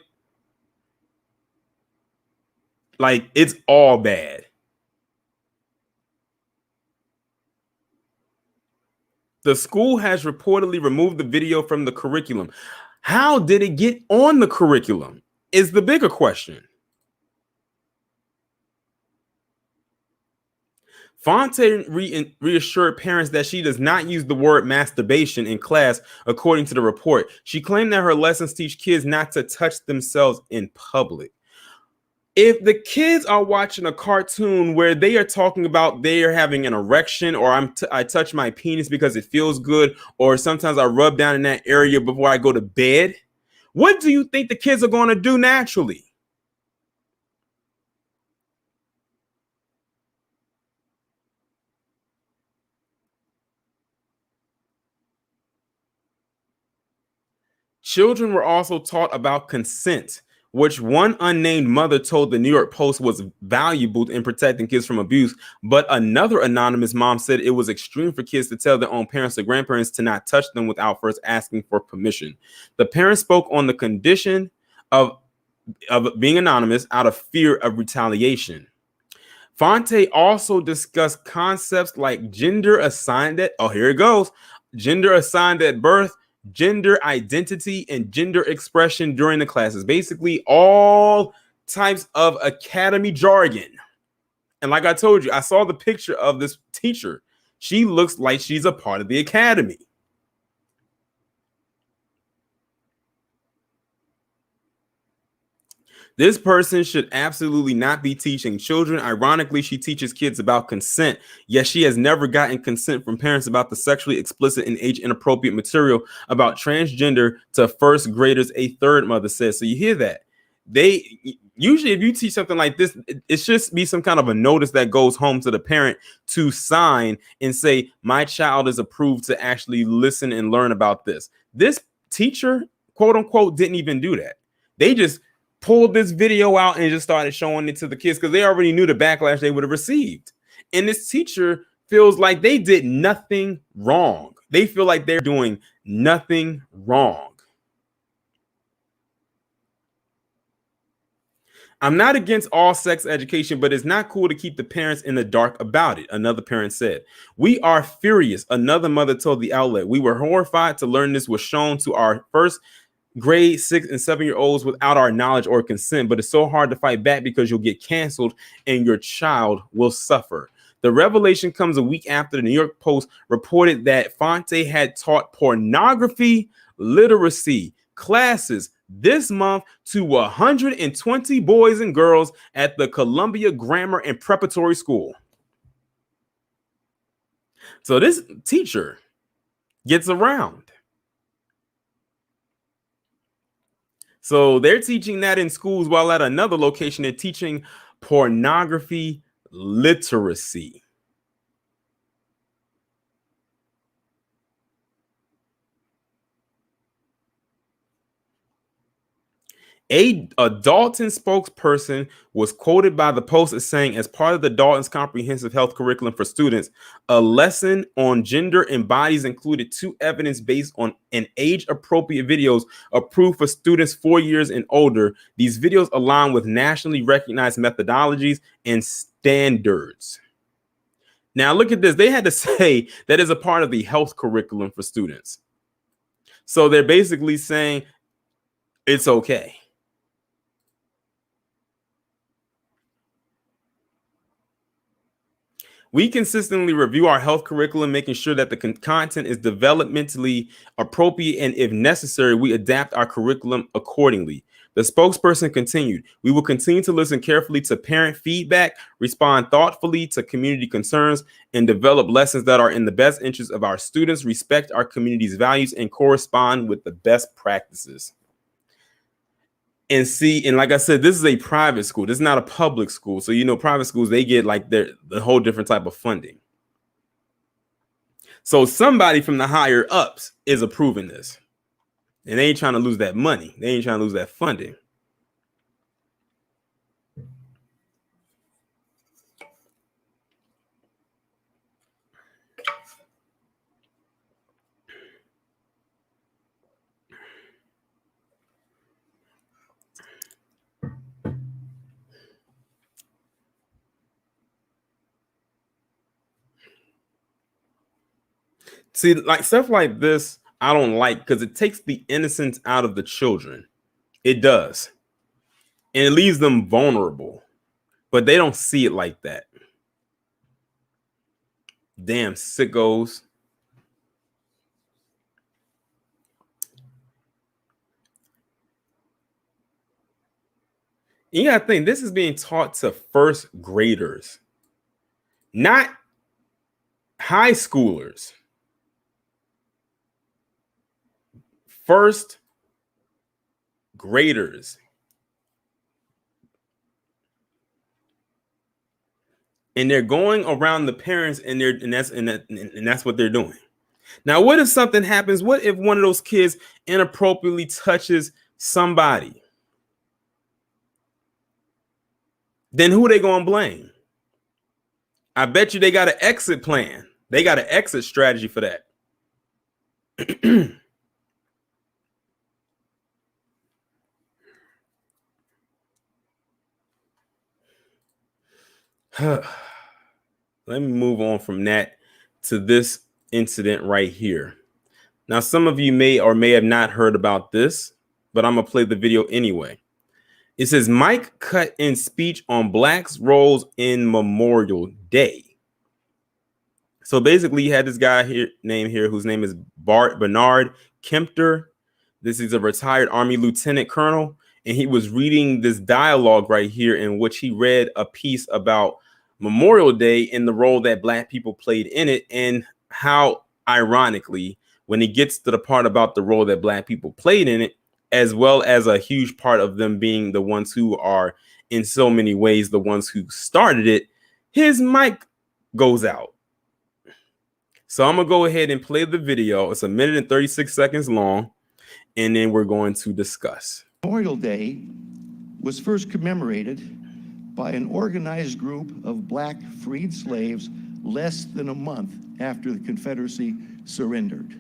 S1: Like, it's all bad. The school has reportedly removed the video from the curriculum. How did it get on the curriculum is the bigger question. Fonte reassured parents that she does not use the word masturbation in class, according to the report. She claimed that her lessons teach kids not to touch themselves in public. If the kids are watching a cartoon where they are talking about they are having an erection, or I touch my penis because it feels good, or sometimes I rub down in that area before I go to bed, what do you think the kids are going to do naturally? Children were also taught about consent, which one unnamed mother told the New York Post was valuable in protecting kids from abuse. But another anonymous mom said it was extreme for kids to tell their own parents or grandparents to not touch them without first asking for permission. The parents spoke on the condition of being anonymous out of fear of retaliation. Fonte also discussed concepts like gender assigned at birth, gender identity, and gender expression during the classes. Basically, all types of academy jargon. And like I told you, I saw the picture of this teacher. She looks like she's a part of the academy. This person should absolutely not be teaching children. Ironically, she teaches kids about consent, yet she has never gotten consent from parents about the sexually explicit and age inappropriate material about transgender to 1st graders, a third mother says. So you hear that. They usually, if you teach something like this, it should be some kind of a notice that goes home to the parent to sign and say, my child is approved to actually listen and learn about this. This teacher, quote unquote, didn't even do that. They just pulled this video out and just started showing it to the kids because they already knew the backlash they would have received. And this teacher feels like they did nothing wrong. They feel like they're doing nothing wrong. I'm not against all sex education, but it's not cool to keep the parents in the dark about it, another parent said. We are furious, another mother told the outlet. We were horrified to learn this was shown to our 1st grade 6 and 7-year-olds without our knowledge or consent, but it's so hard to fight back because you'll get canceled and your child will suffer. The revelation comes a week after the New York Post reported that Fonte had taught pornography literacy classes this month to 120 boys and girls at the Columbia Grammar and Preparatory School. So this teacher gets around. So they're teaching that in schools, while at another location they're teaching pornography literacy. A Dalton spokesperson was quoted by the Post as saying, as part of the Dalton's comprehensive health curriculum for students, a lesson on gender and bodies included 2 evidence-based on and age-appropriate videos approved for students 4 years and older. These videos align with nationally recognized methodologies and standards. Now look at this. They had to say that is a part of the health curriculum for students. So they're basically saying it's okay. We consistently review our health curriculum, making sure that the content is developmentally appropriate, and if necessary, we adapt our curriculum accordingly. The spokesperson continued, we will continue to listen carefully to parent feedback, respond thoughtfully to community concerns, and develop lessons that are in the best interest of our students, respect our community's values, and correspond with the best practices. And see, and like I said, this is a private school. This is not a public school. So, you know, private schools, they get like the whole different type of funding. So somebody from the higher ups is approving this. And they ain't trying to lose that money. They ain't trying to lose that funding. See, like stuff like this, I don't like because it takes the innocence out of the children. It does. And it leaves them vulnerable. But they don't see it like that. Damn sickos. You gotta think, this is being taught to first graders, not high schoolers. First graders. And they're going around the parents, and that's what they're doing. Now, what if something happens? What if one of those kids inappropriately touches somebody? Then who are they going to blame? I bet you they got an exit plan. They got an exit strategy for that. Let me move on from that to this incident right here. Now, some of you may or may have not heard about this, but I'm going to play the video anyway. It says, Mike cut in speech on Blacks' roles in Memorial Day. So basically, you had this guy here whose name is Bernard Kempter. This is a retired Army lieutenant colonel, and he was reading this dialogue right here in which he read a piece about Memorial Day and the role that Black people played in it, and how, ironically, when he gets to the part about the role that Black people played in it, as well as a huge part of them being the ones who are in so many ways the ones who started it, his mic goes out. So I'm going to go ahead and play the video. It's 1 minute and 36 seconds long, and then we're going to discuss.
S14: Memorial Day was first commemorated by an organized group of Black freed slaves less than a month after the Confederacy surrendered.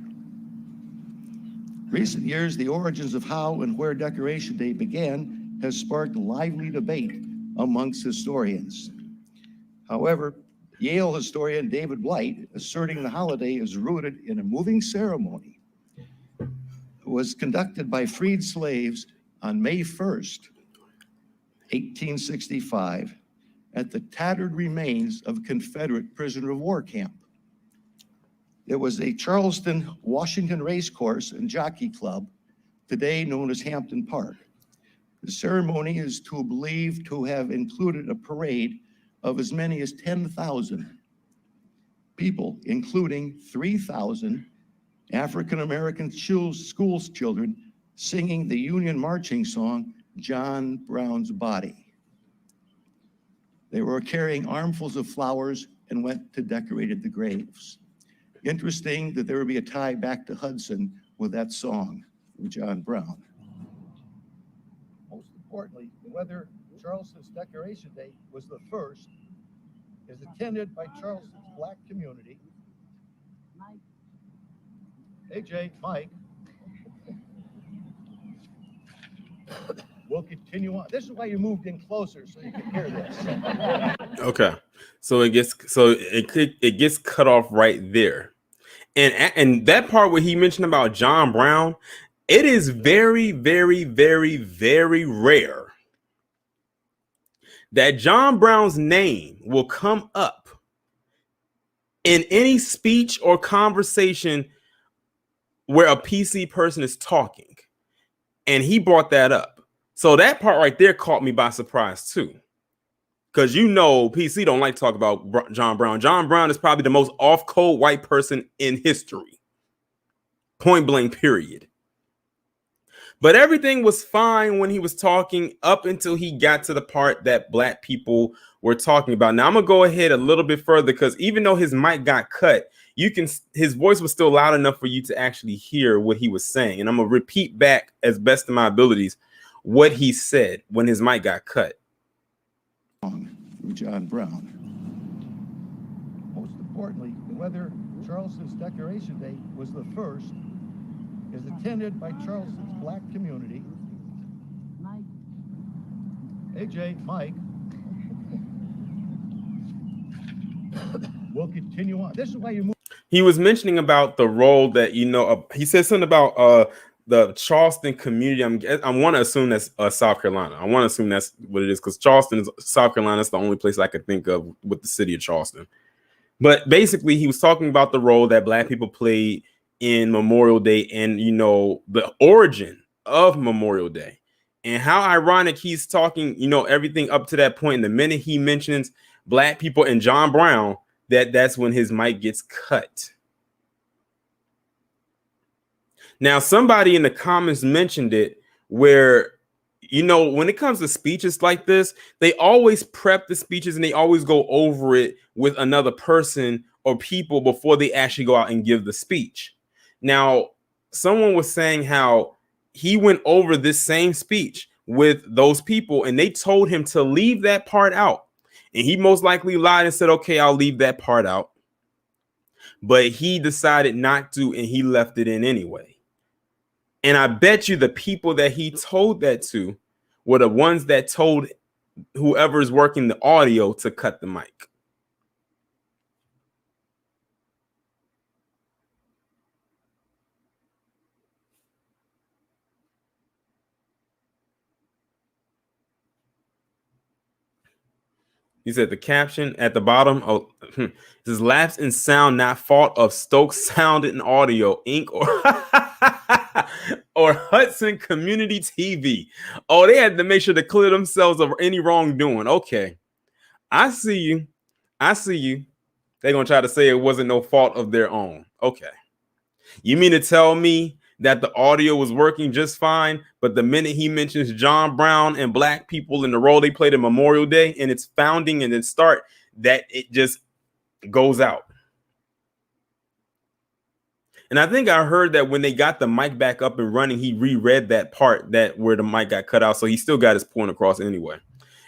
S14: Recent years, the origins of how and where Decoration Day began has sparked lively debate amongst historians. However, Yale historian David Blight, asserting the holiday is rooted in a moving ceremony, was conducted by freed slaves on May 1st, 1865, at the tattered remains of a Confederate prisoner of war camp. It was a Charleston, Washington racecourse and jockey club today known as Hampton Park. The ceremony is believed to have included a parade of as many as 10,000 people, including 3,000 African-American school children singing the Union marching song, John Brown's Body. They were carrying armfuls of flowers and went to decorate the graves. Interesting that there would be a tie back to Hudson with that song from John Brown. Most importantly, whether Charleston's Decoration Day was the first is attended by Charleston's Black community. Hey, Jay, Mike. We'll continue on. This is why you moved in closer so you can hear this.
S1: Okay, so it gets cut off right there, and that part where he mentioned about John Brown, it is very, very, very, very rare that John Brown's name will come up in any speech or conversation where a PC person is talking, and he brought that up. So that part right there caught me by surprise too, because PC don't like to talk about John Brown. John Brown is probably the most off-code white person in history, point blank, period. But everything was fine when he was talking up until he got to the part that Black people were talking about. Now I'm gonna go ahead a little bit further, because even though his mic got cut, his voice was still loud enough for you to actually hear what he was saying. And I'm gonna repeat back as best of my abilities what he said when his mic got cut.
S14: John Brown. Most importantly, whether Charleston's Decoration Day was the first is attended by Charleston's Black community. Hey, Jay, Mike. We'll continue on. This is why you move.
S1: He was mentioning about the role that, he said something about the Charleston community. I want to assume that's South Carolina. I want to assume that's what it is, because Charleston is South Carolina. That's the only place I could think of with the city of Charleston. But basically, he was talking about the role that Black people played in Memorial Day, and the origin of Memorial Day, and how ironic he's talking, everything up to that point. And the minute he mentions Black people and John Brown, that's when his mic gets cut. Now, somebody in the comments mentioned it, where, when it comes to speeches like this, they always prep the speeches and they always go over it with another person or people before they actually go out and give the speech. Now, someone was saying how he went over this same speech with those people and they told him to leave that part out. And he most likely lied and said, okay, I'll leave that part out. But he decided not to, and he left it in anyway. And I bet you the people that he told that to were the ones that told whoever's working the audio to cut the mic. He said the caption at the bottom, this lapse in sound, not fault of Stokes Sound and Audio, Inc. or Hudson Community TV. Oh, they had to make sure to clear themselves of any wrongdoing. Okay. I see you. They're going to try to say it wasn't no fault of their own. Okay. You mean to tell me that the audio was working just fine, but the minute he mentions John Brown and Black people and the role they played in Memorial Day and its founding and its start, that it just goes out? And I think I heard that when they got the mic back up and running, he reread that part where the mic got cut out. So he still got his point across anyway.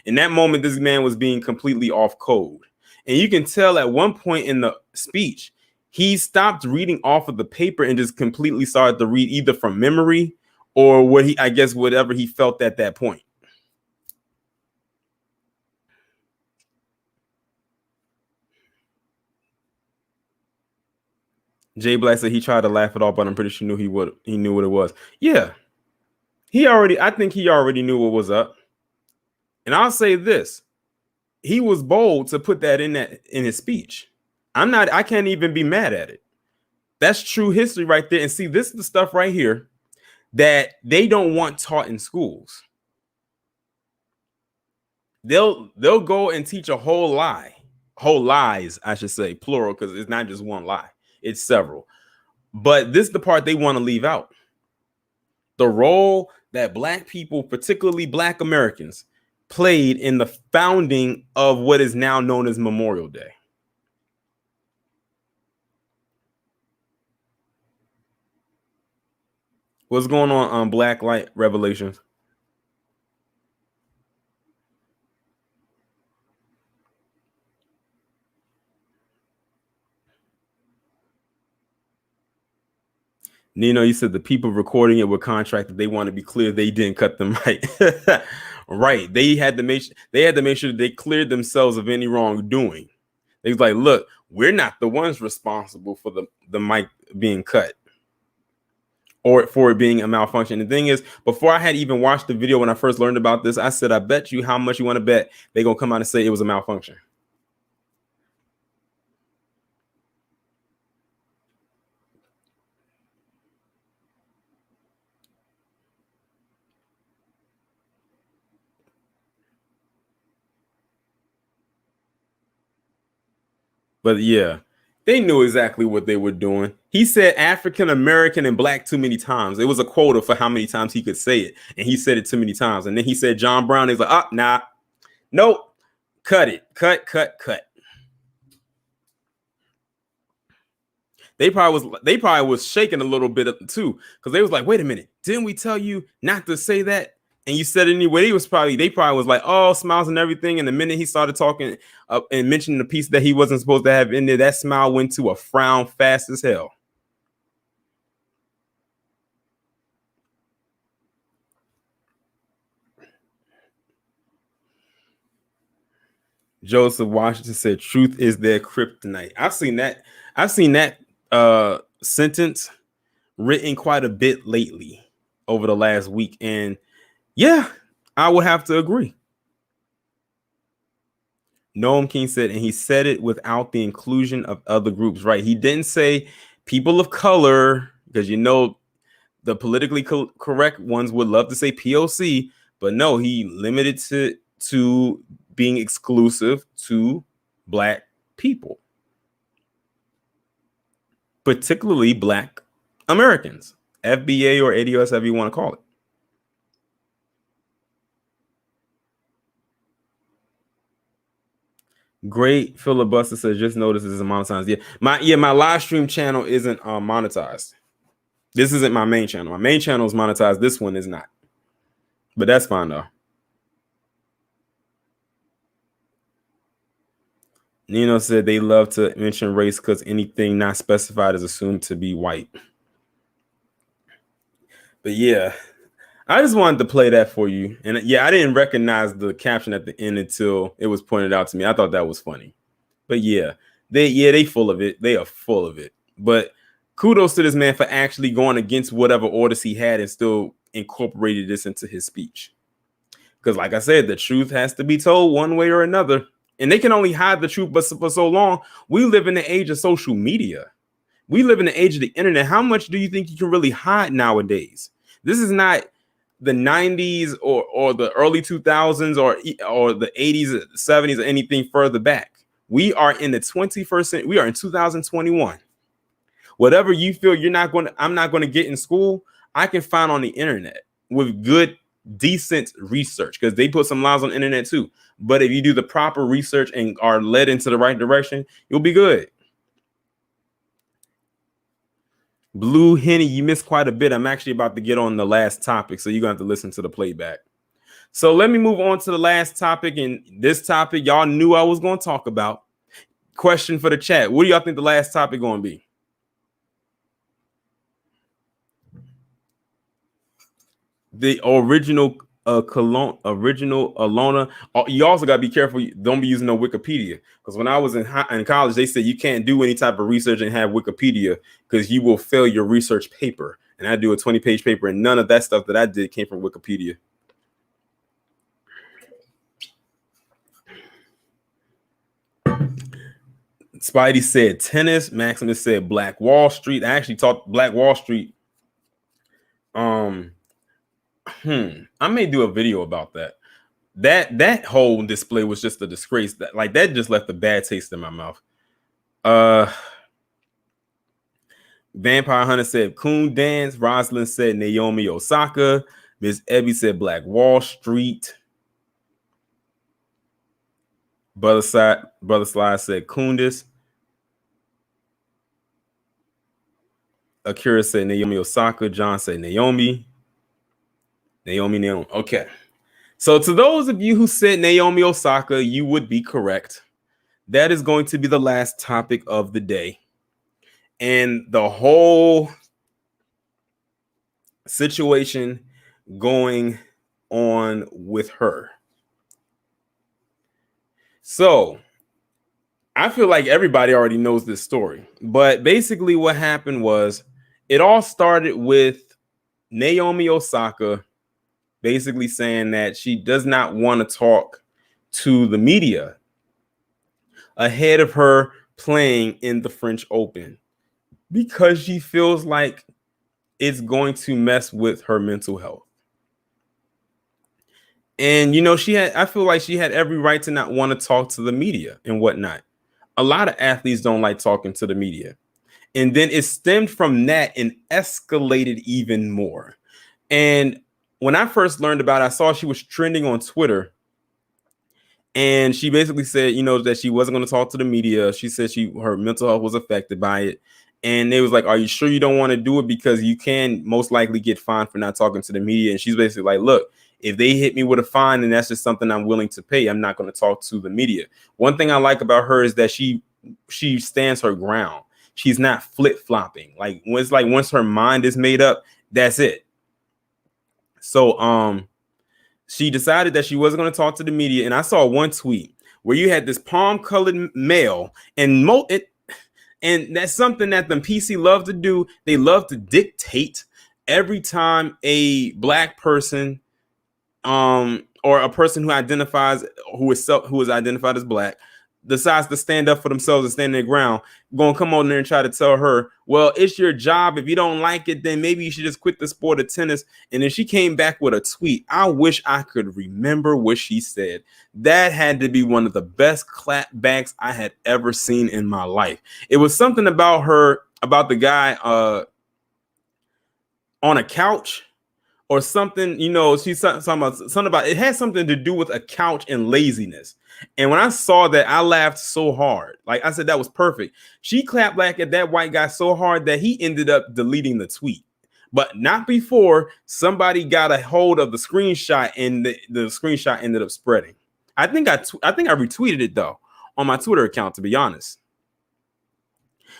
S1: In that moment, this man was being completely off code. And you can tell at one point in the speech, he stopped reading off of the paper and just completely started to read either from memory or whatever he felt at that point. Jay Black said he tried to laugh it off, but I'm pretty sure he knew what it was. Yeah. I think he already knew what was up. And I'll say this. He was bold to put that in his speech. I can't even be mad at it. That's true history right there. And see, this is the stuff right here that they don't want taught in schools. They'll go and teach a whole lies, I should say, plural, because it's not just one lie, it's several. But this is the part they want to leave out. The role that Black people, particularly Black Americans, played in the founding of what is now known as Memorial Day. What's going on Black Light Revelations? Nino, you said the people recording it were contracted. They want to be clear they didn't cut them right. Right. They had to make sure they cleared themselves of any wrongdoing. They was like, look, we're not the ones responsible for the mic being cut or for it being a malfunction. The thing is, before I had even watched the video when I first learned about this, I said, I bet you how much you want to bet they're gonna come out and say it was a malfunction. But yeah, they knew exactly what they were doing. He said African American and Black too many times. It was a quota for how many times he could say it, and he said it too many times. And then he said John Brown. He's like, nah, nope, cut it, cut. They probably was shaking a little bit too, because they was like, wait a minute, didn't we tell you not to say that? And you said it anyway. They probably was like, oh, smiles and everything. And the minute he started talking and mentioning the piece that he wasn't supposed to have in there, that smile went to a frown fast as hell. Joseph Washington said, truth is their kryptonite. I've seen that sentence written quite a bit lately over the last week. And yeah, I would have to agree. Noam King said, and he said it without the inclusion of other groups, right? He didn't say people of color, because you know the politically correct ones would love to say POC, but no, he limited to being exclusive to Black people, particularly Black Americans, FBA or ADOS, however you want to call it. Great filibuster says, just notice this is monetized. My live stream channel isn't monetized. This isn't my main channel. My main channel is monetized. This one is not. But that's fine though. Nino said they love to mention race because anything not specified is assumed to be white. But yeah, I just wanted to play that for you. And yeah, I didn't recognize the caption at the end until it was pointed out to me. I thought that was funny. But yeah, they full of it. They are full of it. But kudos to this man for actually going against whatever orders he had and still incorporated this into his speech. Because like I said, the truth has to be told one way or another. And they can only hide the truth but for so long. We live in the age of social media. We live in the age of the internet. How much do you think you can really hide nowadays? This is not the 90s or the early 2000s or the 80s, 70s, or anything further back. We are in the 21st century. We are in 2021. Whatever you feel I'm not going to get in school, I can find on the internet with good, decent research, because they put some lies on the internet too. But if you do the proper research and are led into the right direction, you'll be good. Blue Henny, you missed quite a bit. I'm actually about to get on the last topic, so you're going to have to listen to the playback. So let me move on to the last topic. And this topic, y'all knew I was going to talk about. Question for the chat. What do y'all think the last topic going to be? The original Alona. You also got to be careful. Don't be using no Wikipedia, because when I was in college, they said you can't do any type of research and have Wikipedia because you will fail your research paper. And I do a 20-page paper, and none of that stuff that I did came from Wikipedia. Spidey said tennis. Maximus said Black Wall Street. I actually taught Black Wall Street Um, I may do a video about that. That whole display was just a disgrace. That just left a bad taste in my mouth. Vampire Hunter said Coon Dance. Rosalind said Naomi Osaka. Miss Ebby said Black Wall Street. Brother Slide said Kundis. Akira said Naomi Osaka. John said Naomi. Naomi. Okay. So to those of you who said Naomi Osaka, you would be correct. That is going to be the last topic of the day. And the whole situation going on with her. So I feel like everybody already knows this story, but basically what happened was it all started with Naomi Osaka basically saying that she does not want to talk to the media ahead of her playing in the French Open because she feels like it's going to mess with her mental health. And, I feel like she had every right to not want to talk to the media and whatnot. A lot of athletes don't like talking to the media. And then it stemmed from that and escalated even more. And when I first learned about it, I saw she was trending on Twitter. And she basically said, that she wasn't going to talk to the media. She said her mental health was affected by it. And they was like, are you sure you don't want to do it? Because you can most likely get fined for not talking to the media. And she's basically like, look, if they hit me with a fine, then that's just something I'm willing to pay. I'm not going to talk to the media. One thing I like about her is that she stands her ground. She's not flip-flopping. Once her mind is made up, that's it. So she decided that she wasn't going to talk to the media. And I saw one tweet where you had this palm-colored male, and that's something that the PC love to do. They love to dictate every time a black person or a person who is identified as black decides to stand up for themselves and stand their ground, going to come on there and try to tell her, well, it's your job. If you don't like it, then maybe you should just quit the sport of tennis. And then she came back with a tweet. I wish I could remember what she said. That had to be one of the best clapbacks I had ever seen in my life. It was something about the guy on a couch or something, she's talking about something about it had something to do with a couch and laziness. And when I saw that, I laughed so hard. Like I said, that was perfect. She clapped back at that white guy so hard that he ended up deleting the tweet, but not before somebody got a hold of the screenshot, and the screenshot ended up spreading. I think I retweeted it though on my Twitter account, to be honest.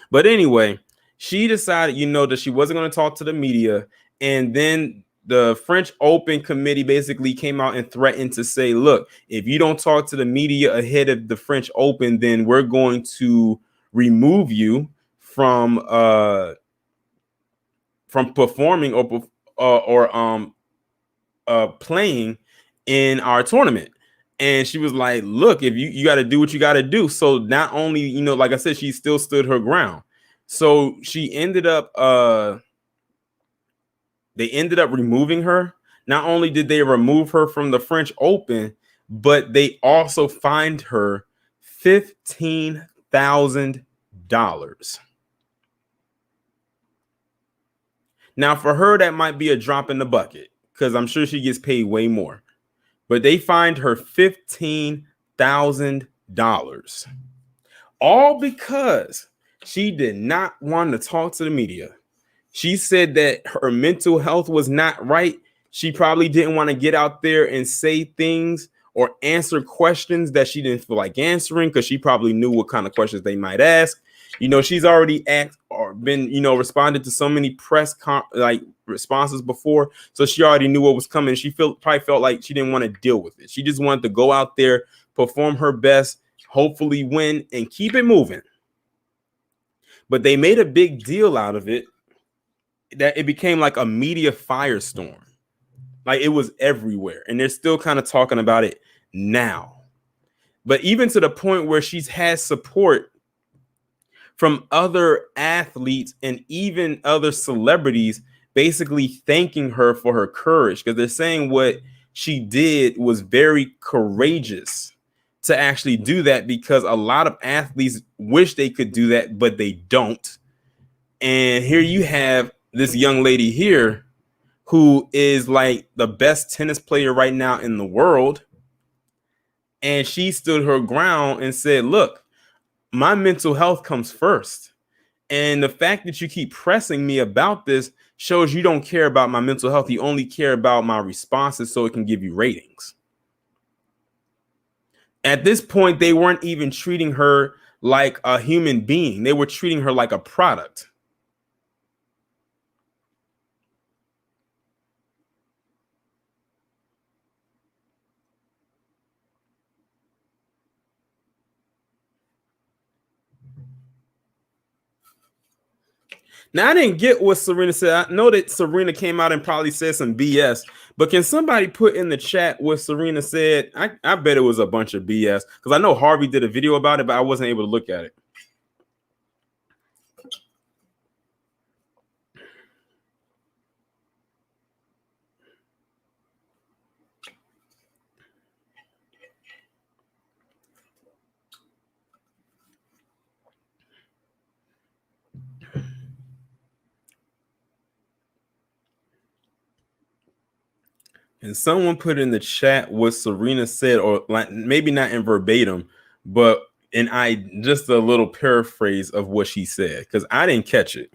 S1: But anyway, she decided, that she wasn't going to talk to the media, and then the French Open committee basically came out and threatened to say, look, if you don't talk to the media ahead of the French Open, then we're going to remove you from performing or playing in our tournament. And she was like, look, if you got to do what you got to do. So not only, like I said, she still stood her ground. So she ended up they ended up removing her. Not only did they remove her from the French Open, but they also fined her $15,000. Now, for her, that might be a drop in the bucket because I'm sure she gets paid way more. But they fined her $15,000. All because she did not want to talk to the media. She said that her mental health was not right. She probably didn't want to get out there and say things or answer questions that she didn't feel like answering because she probably knew what kind of questions they might ask. She's already asked or been, responded to so many press responses before. So she already knew what was coming. She probably felt like she didn't want to deal with it. She just wanted to go out there, perform her best, hopefully win, and keep it moving. But they made a big deal out of it, that it became like a media firestorm. Like it was everywhere. And they're still kind of talking about it now. But even to the point where she's had support from other athletes and even other celebrities basically thanking her for her courage, because they're saying what she did was very courageous to actually do that, because a lot of athletes wish they could do that, but they don't. And here you have this young lady here who is like the best tennis player right now in the world. And she stood her ground and said, look, my mental health comes first. And the fact that you keep pressing me about this shows you don't care about my mental health. You only care about my responses so it can give you ratings. At this point, they weren't even treating her like a human being. They were treating her like a product. Now, I didn't get what Serena said. I know that Serena came out and probably said some BS, but can somebody put in the chat what Serena said? I bet it was a bunch of BS, because I know Harvey did a video about it, but I wasn't able to look at it. And someone put in the chat what Serena said, or like maybe not in verbatim, but just a little paraphrase of what she said, because I didn't catch it.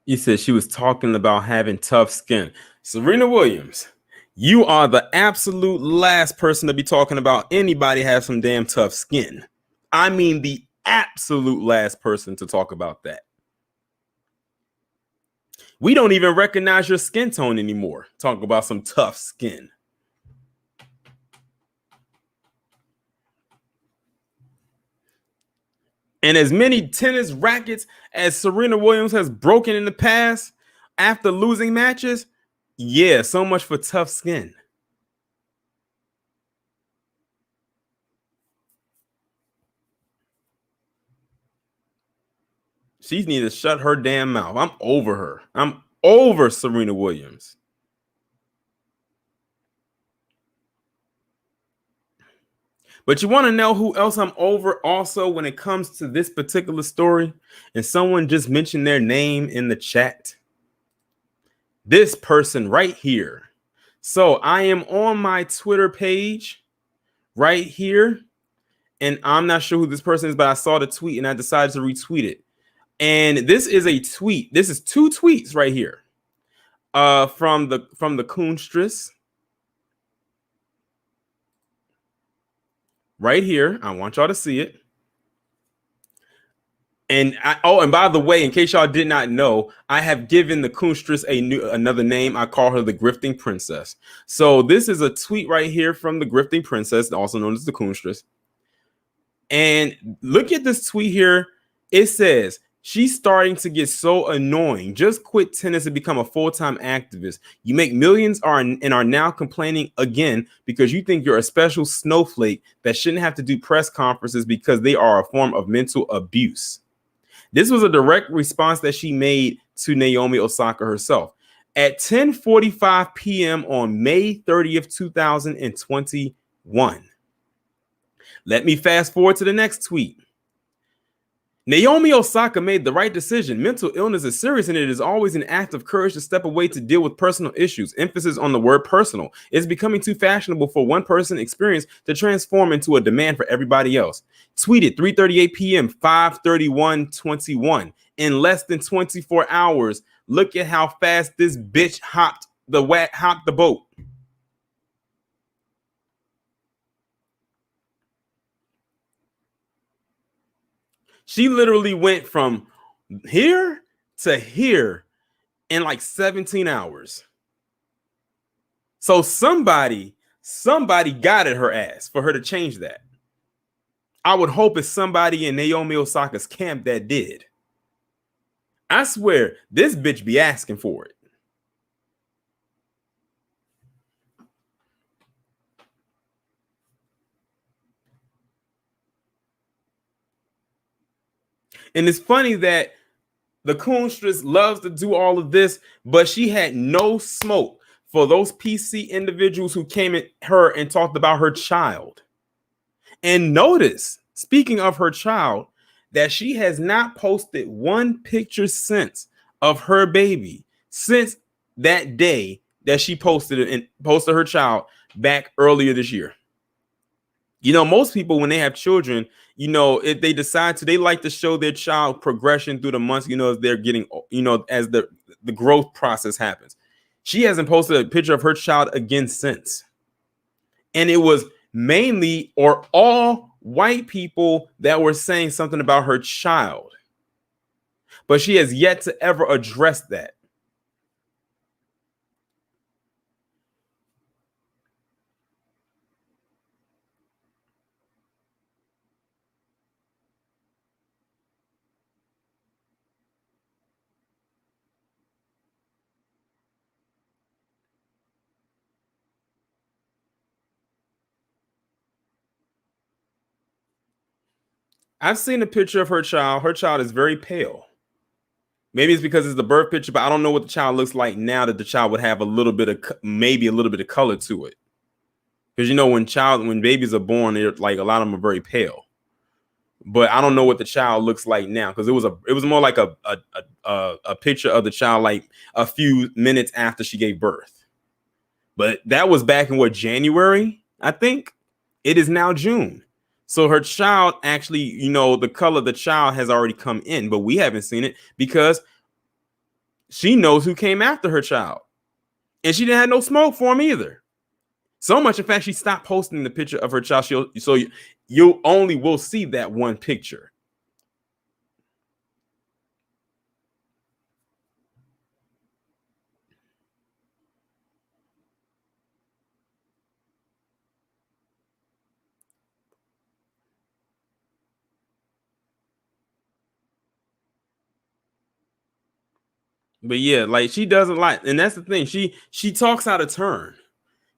S1: You said she was talking about having tough skin. Serena Williams, you are the absolute last person to be talking about anybody has some damn tough skin. I mean, the absolute last person to talk about that. We don't even recognize your skin tone anymore. Talk about some tough skin. And as many tennis rackets as Serena Williams has broken in the past after losing matches, yeah, so much for tough skin. She needs to shut her damn mouth. I'm over her. I'm over Serena Williams. But you want to know who else I'm over also when it comes to this particular story? And someone just mentioned their name in the chat. This person right here. So I am on my Twitter page right here. And I'm not sure who this person is, but I saw the tweet and I decided to retweet it. And this is a tweet. This is two tweets right here. From the Coonstress. Right here. I want y'all to see it. And and by the way, in case y'all did not know, I have given the Coonstress another name. I call her the Grifting Princess. So this is a tweet right here from the Grifting Princess, also known as the Coonstress. And look at this tweet here. It says, she's starting to get so annoying. Just quit tennis and become a full-time activist. You make millions and are now complaining again because you think you're a special snowflake that shouldn't have to do press conferences because they are a form of mental abuse. This was a direct response that she made to Naomi Osaka herself. At 10:45 p.m. on May 30th, 2021. Let me fast forward to the next tweet. Naomi Osaka made the right decision. Mental illness is serious, and it is always an act of courage to step away to deal with personal issues. Emphasis on the word personal. It's becoming too fashionable for one person experience to transform into a demand for everybody else. Tweeted 3:38 p.m., 5/31/21. In less than 24 hours, look at how fast this bitch hopped the boat. She literally went from here to here in like 17 hours. So somebody got at her ass for her to change that. I would hope it's somebody in Naomi Osaka's camp that did. I swear, this bitch be asking for it. And it's funny that the Coonstress loves to do all of this, but she had no smoke for those PC individuals who came at her and talked about her child. And notice, speaking of her child, that she has not posted one picture since of her baby since that day that she posted it and posted her child back earlier this year. You know, most people, when they have children, you know, if they decide to, they like to show their child progression through the months, you know, as they're getting, you know, as the growth process happens. She hasn't posted a picture of her child again since. And it was mainly or all white people that were saying something about her child. But she has yet to ever address that. I've seen a picture of her child. Her child is very pale. Maybe it's because it's the birth picture, but I don't know what the child looks like now that the child would have a little bit of, maybe a little bit of color to it. Because, you know, when babies are born, they're like, a lot of them are very pale. But I don't know what the child looks like now, because it was more like a picture of the child like a few minutes after she gave birth. But that was back in what, January, I think. It is now June. So her child actually, you know, the color of the child has already come in, but we haven't seen it because she knows who came after her child. And she didn't have no smoke for him either. So much, in fact, she stopped posting the picture of her child. So you only will see that one picture. But yeah, like she doesn't like, and that's the thing. She talks out of turn.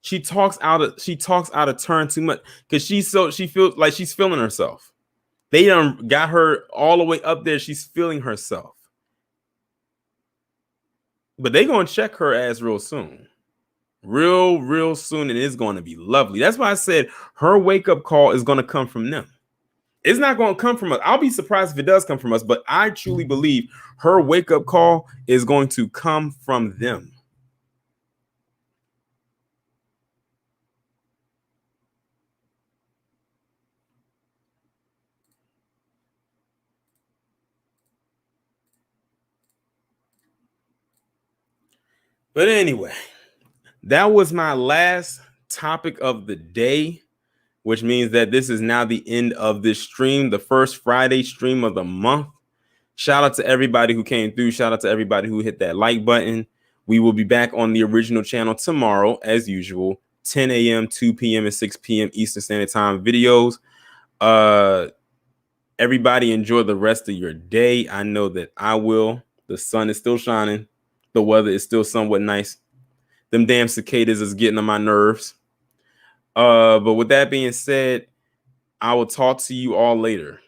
S1: She talks out of turn too much because she feels like she's feeling herself. They got her all the way up there. She's feeling herself. But they're gonna check her ass real soon. Real soon, and it's going to be lovely. That's why I said her wake-up call is going to come from them. It's not going to come from us. I'll be surprised if it does come from us, but I truly believe her wake-up call is going to come from them. But anyway, that was my last topic of the day, which means that this is now the end of this stream, the first Friday stream of the month. Shout out to everybody who came through. Shout out to everybody who hit that like button. We will be back on the original channel tomorrow, as usual, 10 a.m., 2 p.m., and 6 p.m. Eastern Standard Time videos. Everybody enjoy the rest of your day. I know that I will. The sun is still shining. The weather is still somewhat nice. Them damn cicadas is getting on my nerves. But with that being said, I will talk to you all later.